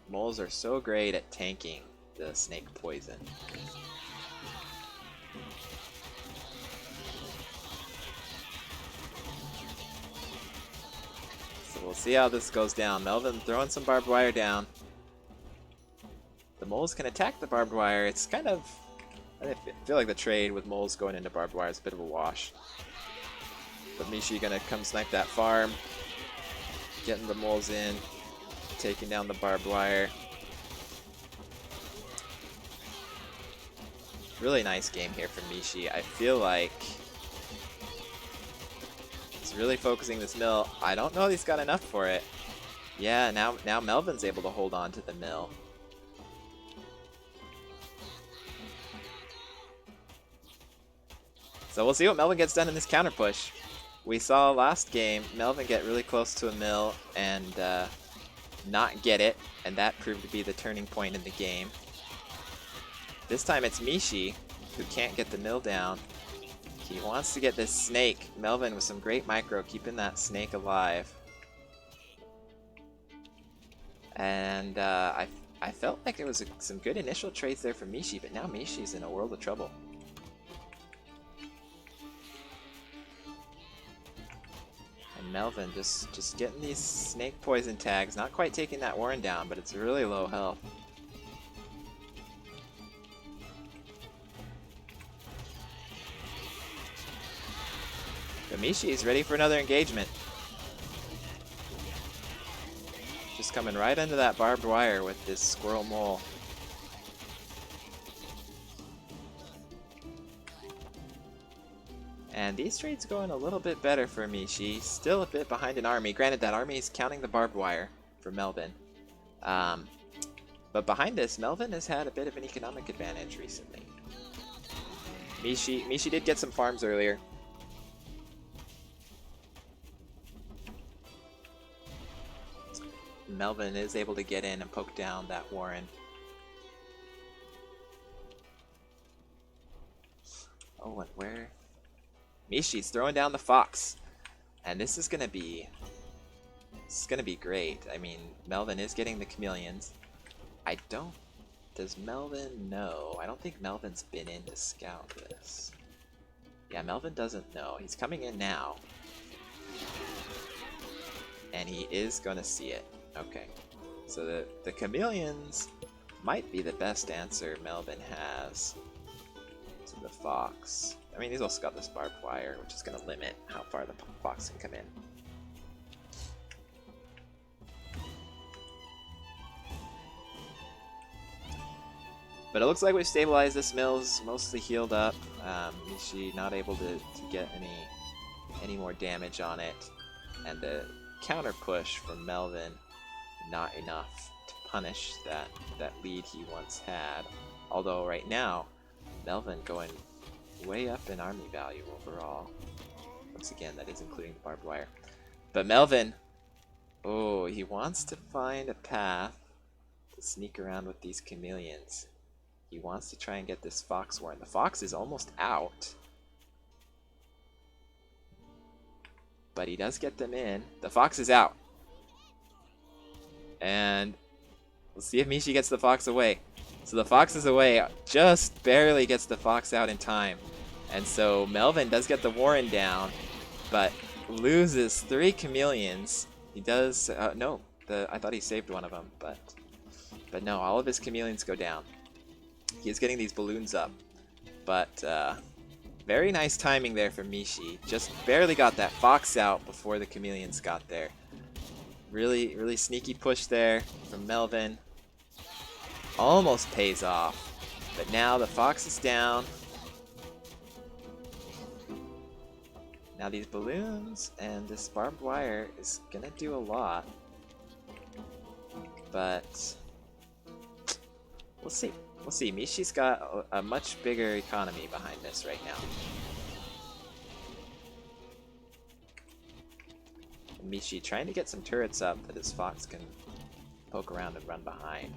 Moles are so great at tanking the snake poison. we'll see how this goes down. Melvin throwing some barbed wire down. The moles can attack the barbed wire. It's kind of... I feel like the trade with moles going into barbed wire is a bit of a wash. But Mishi gonna come snipe that farm. Getting the moles in. Taking down the barbed wire. Really nice game here from Mishi. I feel like he's really focusing this mill. I don't know if he's got enough for it. Yeah, now Melvin's able to hold on to the mill. So we'll see what Melvin gets done in this counter push. We saw last game Melvin get really close to a mill and not get it, and that proved to be the turning point in the game. This time it's Mishi who can't get the mill down. He wants to get this snake. Melvin with some great micro, keeping that snake alive. And I felt like there was some good initial trades there for Mishi, but now Mishi's in a world of trouble. And Melvin just getting these snake poison tags, not quite taking that Warren down, but it's really low health. Mishi is ready for another engagement. Just coming right under that barbed wire with this squirrel mole. And these trades going a little bit better for Mishi. Still a bit behind an army. Granted, that army is counting the barbed wire for Melvin. But behind this, Melvin has had a bit of an economic advantage recently. Mishi did get some farms earlier. Melvin is able to get in and poke down that Warren. Oh, and where? Mishi's throwing down the fox. And this is gonna be great. I mean, Melvin is getting the chameleons. Does Melvin know? I don't think Melvin's been in to scout this. Yeah, Melvin doesn't know. He's coming in now. And he is gonna see it. Okay, so the chameleons might be the best answer Melvin has to the fox. I mean, he's also got this barbed wire, which is going to limit how far the fox can come in. But it looks like we've stabilized. This mill's mostly healed up. Mishi not able to get any more damage on it. And the counter push from Melvin, not enough to punish that lead he once had. Although right now, Melvin going way up in army value overall. Once again, that is including the barbed wire. But Melvin, oh, he wants to find a path to sneak around with these chameleons. He wants to try and get this fox warren. The fox is almost out. But he does get them in. The fox is out. And we'll see if Mishi gets the fox away. So the fox is away, just barely gets the fox out in time. And so Melvin does get the Warren down, but loses 3 chameleons. He does, no, I thought he saved one of them, but no, all of his chameleons go down. He is getting these balloons up, but very nice timing there for Mishi. Just barely got that fox out before the chameleons got there. Really, really sneaky push there from Melvin. Almost pays off, but now the fox is down. Now these balloons and this barbed wire is gonna do a lot, but we'll see. We'll see. Mishi's got a much bigger economy behind this right now. And Mishi trying to get some turrets up that his fox can poke around and run behind.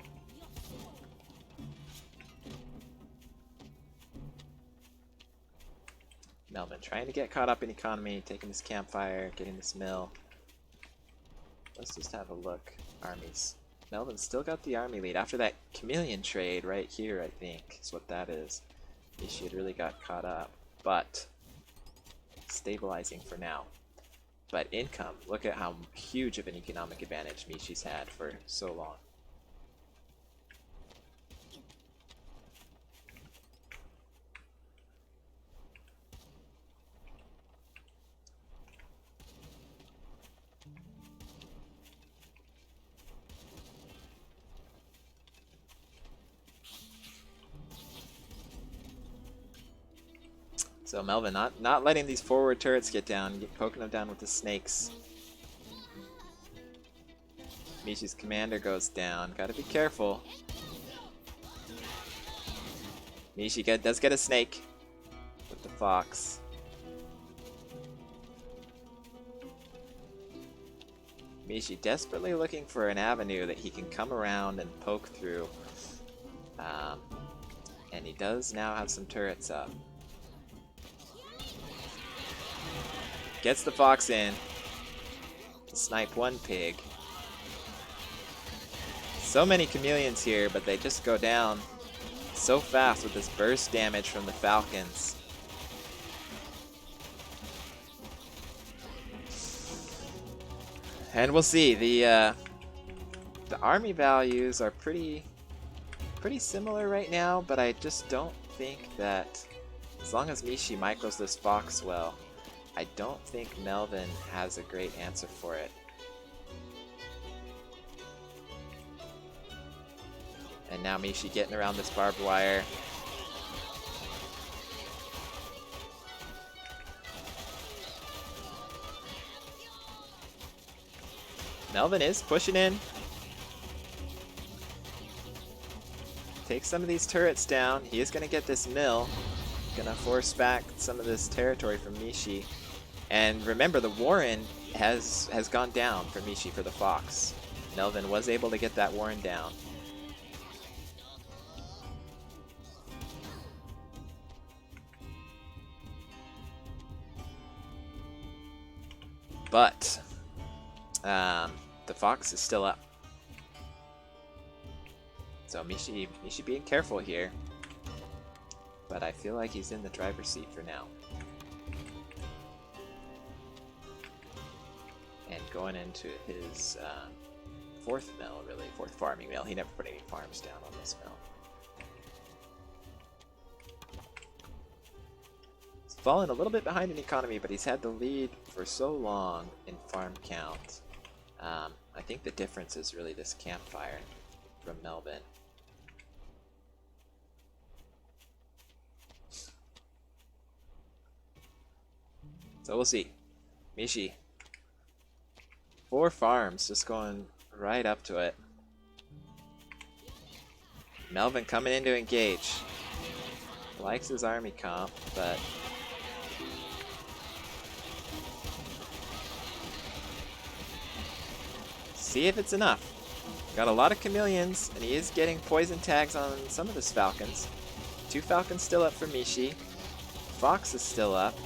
Melvin trying to get caught up in economy, taking this campfire, getting this mill. Let's just have a look. Armies. Melvin's still got the army lead after that chameleon trade right here, I think, is what that is. Mishi had really got caught up, but stabilizing for now. But income, look at how huge of an economic advantage Mishi's had for so long. So Melvin not letting these forward turrets get down, poking them down with the snakes. Mishi's commander goes down. Gotta be careful. Mishi does get a snake with the fox. Mishi desperately looking for an avenue that he can come around and poke through. And he does now have some turrets up. Gets the fox in to snipe one pig. So many chameleons here, but they just go down so fast with this burst damage from the falcons. And we'll see. The army values are pretty similar right now, but I just don't think that as long as Mishi micros this fox well, I don't think Melvin has a great answer for it. And now Mishi getting around this barbed wire. Melvin is pushing in. Takes some of these turrets down. He is going to get this mill. Going to force back some of this territory from Mishi. And remember, the Warren has gone down for Mishi for the fox. Melvin was able to get that Warren down. But the fox is still up. So Mishi being careful here. But I feel like he's in the driver's seat for now. And going into his fourth mill, really, fourth farming mill. He never put any farms down on this mill. He's fallen a little bit behind in economy, but he's had the lead for so long in farm count. I think the difference is really this campfire from Melvin. So we'll see. Mishi. 4 farms, just going right up to it. Melvin coming in to engage. Likes his army comp, but see if it's enough. Got a lot of chameleons, and he is getting poison tags on some of his falcons. 2 falcons still up for Mishi. Fox is still up.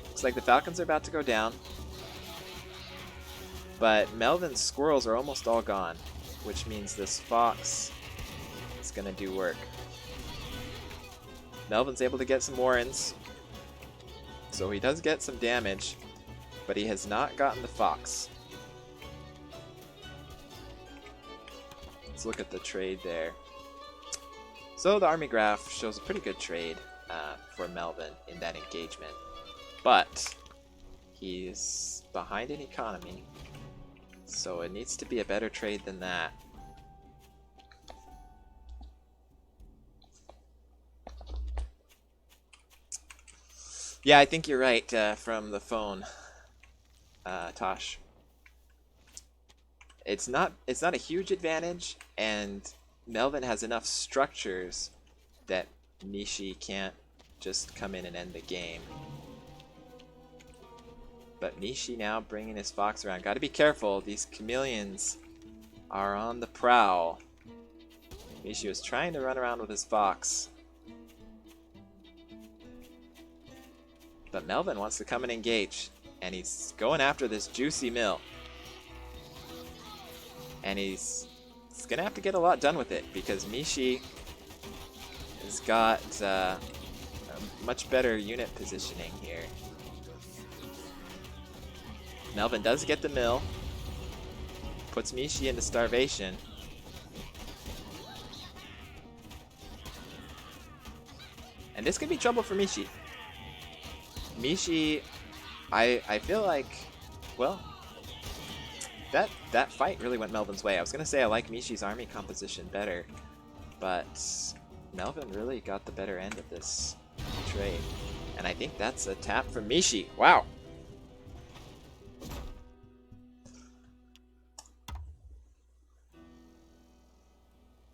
Looks like the falcons are about to go down. But Melvin's squirrels are almost all gone, which means this fox is going to do work. Melvin's able to get some Warrens, so he does get some damage, but he has not gotten the fox. Let's look at the trade there. So the army graph shows a pretty good trade for Melvin in that engagement, but he's behind in economy. So it needs to be a better trade than that. Yeah, I think you're right from the phone, Tosh. It's not a huge advantage, and Melvin has enough structures that Mishi can't just come in and end the game. But Mishi now bringing his fox around. Got to be careful. These chameleons are on the prowl. Mishi was trying to run around with his fox. But Melvin wants to come and engage. And he's going after this juicy mill. And he's going to have to get a lot done with it, because Mishi has got a much better unit positioning here. Melvin does get the mill. Puts Mishi into starvation. And this could be trouble for Mishi. Mishi, I feel like, well, that fight really went Melvin's way. I was going to say I like Mishi's army composition better, but Melvin really got the better end of this trade. And I think that's a tap from Mishi. Wow.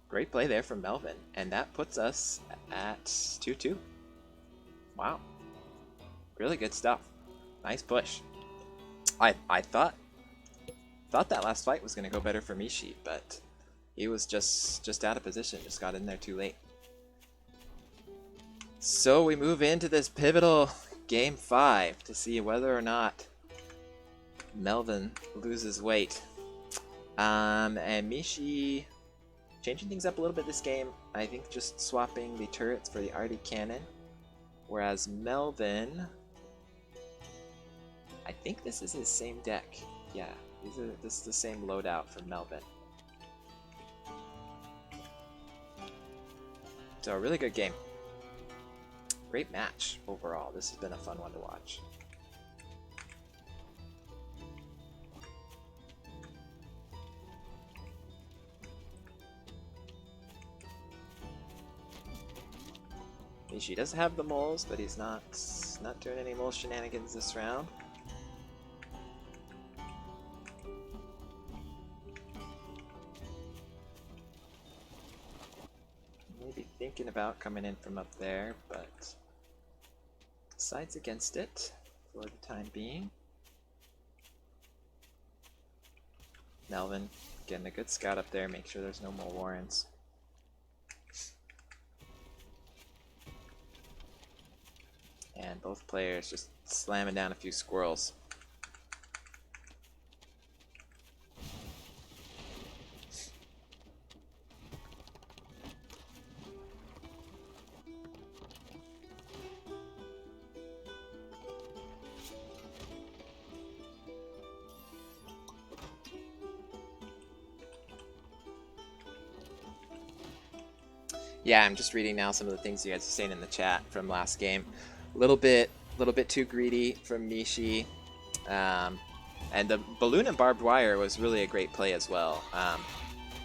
Great play there from Melvin, and that puts us at 2-2. Wow. Really good stuff. Nice push. I thought that last fight was going to go better for Mishi, but he was just out of position, just got in there too late. So we move into this pivotal game 5 to see whether or not Melvin loses weight. And Mishi changing things up a little bit this game. I think just swapping the turrets for the Arty Cannon. Whereas Melvin, I think this is his same deck. Yeah, this is the same loadout from Melvin. So a really good game. Great match overall. This has been a fun one to watch. Mishi does have the moles, but he's not doing any mole shenanigans this round. Maybe thinking about coming in from up there, but decides against it for the time being. Melvin getting a good scout up there, make sure there's no more Warrens. And both players just slamming down a few squirrels. Yeah, I'm just reading now some of the things you guys are saying in the chat from last game. A little bit too greedy from Mishi. And the balloon and barbed wire was really a great play as well.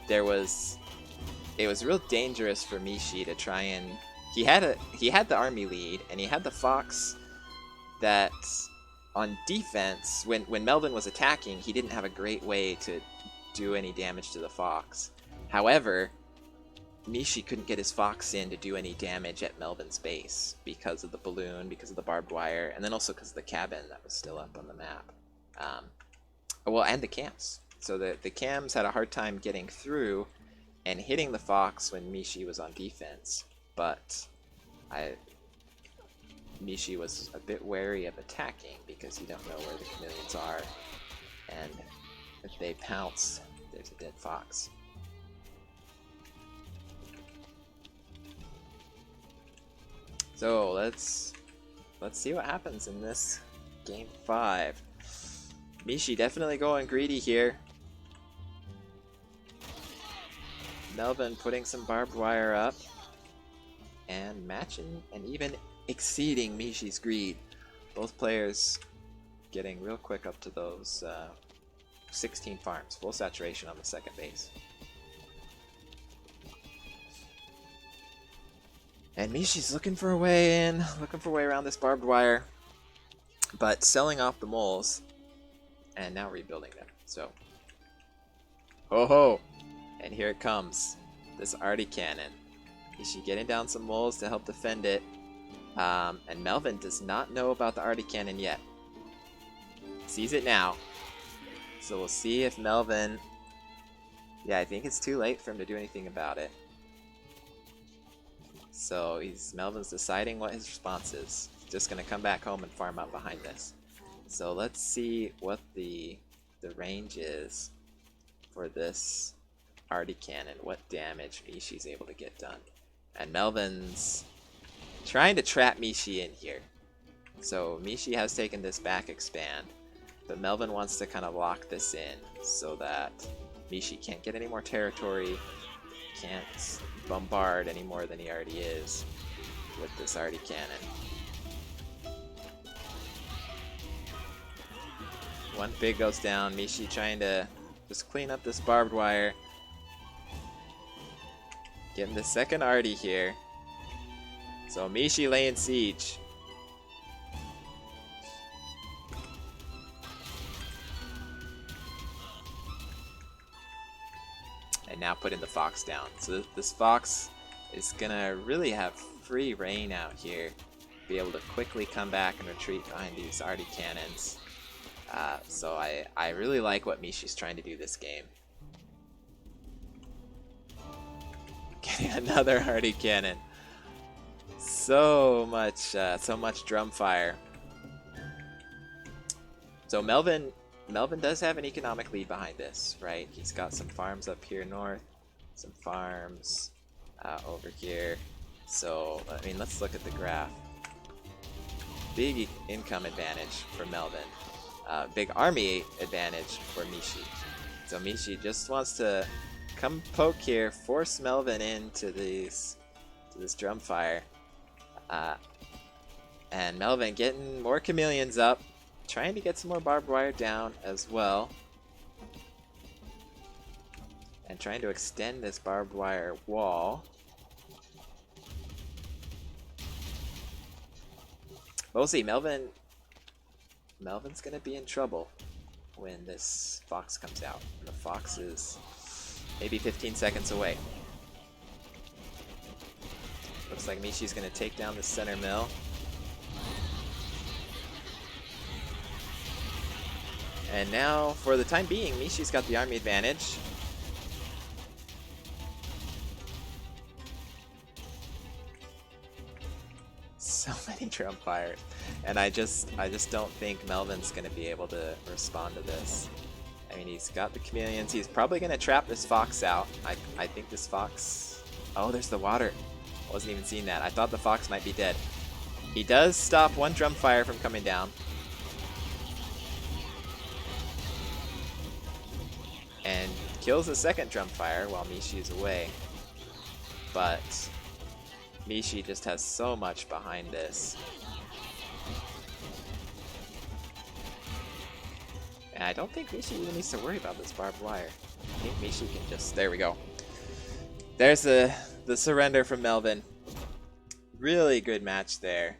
It was real dangerous for Mishi to try and he had the army lead, and he had the fox that on defense when Melvin was attacking, he didn't have a great way to do any damage to the fox. However, Mishi couldn't get his fox in to do any damage at Melvin's base because of the balloon, because of the barbed wire, and then also because of the cabin that was still up on the map. Well, and the cams. So the cams had a hard time getting through and hitting the fox when Mishi was on defense, but Mishi was a bit wary of attacking because you don't know where the chameleons are, and if they pounce, there's a dead fox. So let's see what happens in this game 5. Mishi definitely going greedy here. Melvin putting some barbed wire up and matching and even exceeding Mishi's greed. Both players getting real quick up to those 16 farms, full saturation on the second base. And Mishi's looking for a way in, looking for a way around this barbed wire, but selling off the moles and now rebuilding them. So, ho ho! And here it comes, this Arty Cannon. Mishi getting down some moles to help defend it, and Melvin does not know about the Arty Cannon yet. Sees it now, so we'll see if Melvin. Yeah, I think it's too late for him to do anything about it. So Melvin's deciding what his response is. He's just gonna come back home and farm up behind this. So let's see what the range is for this Arty Cannon. What damage Mishi's able to get done. And Melvin's trying to trap Mishi in here. So Mishi has taken this back expand. But Melvin wants to kind of lock this in so that Mishi can't get any more territory, can't bombard any more than he already is with this Artie Cannon. One pig goes down, Mishi trying to just clean up this barbed wire. Getting the second Artie here. So Mishi laying siege. And now putting the fox down. So this fox is gonna really have free reign out here. Be able to quickly come back and retreat behind these Artie cannons. So I really like what Mishi's trying to do this game. Getting another Artie cannon. So much drum fire. So Melvin does have an economic lead behind this, right? He's got some farms up here north, some farms over here. So I mean, let's look at the graph. Big income advantage for Melvin. Big army advantage for Mishi. So Mishi just wants to come poke here, force Melvin into this drum fire. And Melvin getting more chameleons up, trying to get some more barbed wire down as well. And trying to extend this barbed wire wall. But we'll see, Melvin's gonna be in trouble when this fox comes out. And the fox is maybe 15 seconds away. Looks like Mishi's gonna take down the center mill. And now, for the time being, Mishi's got the army advantage. So many drum fires. And I just don't think Melvin's gonna be able to respond to this. I mean, he's got the chameleons. He's probably gonna trap this fox out. I think this fox... Oh, there's the water. Wasn't even seeing that. I thought the fox might be dead. He does stop one drum fire from coming down. And kills the second drum fire while Mishi is away. But Mishi just has so much behind this. And I don't think Mishi even needs to worry about this barbed wire. I think Mishi can just... There we go. There's the surrender from Melvin. Really good match there.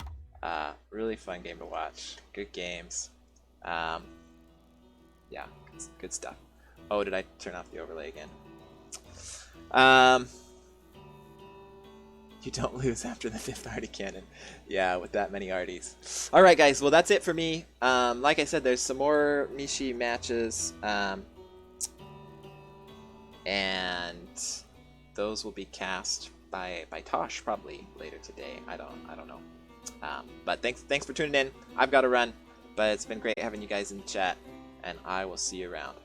Really fun game to watch. Good games. Yeah, good stuff. Oh, did I turn off the overlay again? You don't lose after the 5th Artie cannon. Yeah, with that many Arties. Alright guys, well that's it for me. Like I said, there's some more Mishi matches. And those will be cast by Tosh probably later today. I don't know. But thanks for tuning in. I've got to run, but it's been great having you guys in the chat, and I will see you around.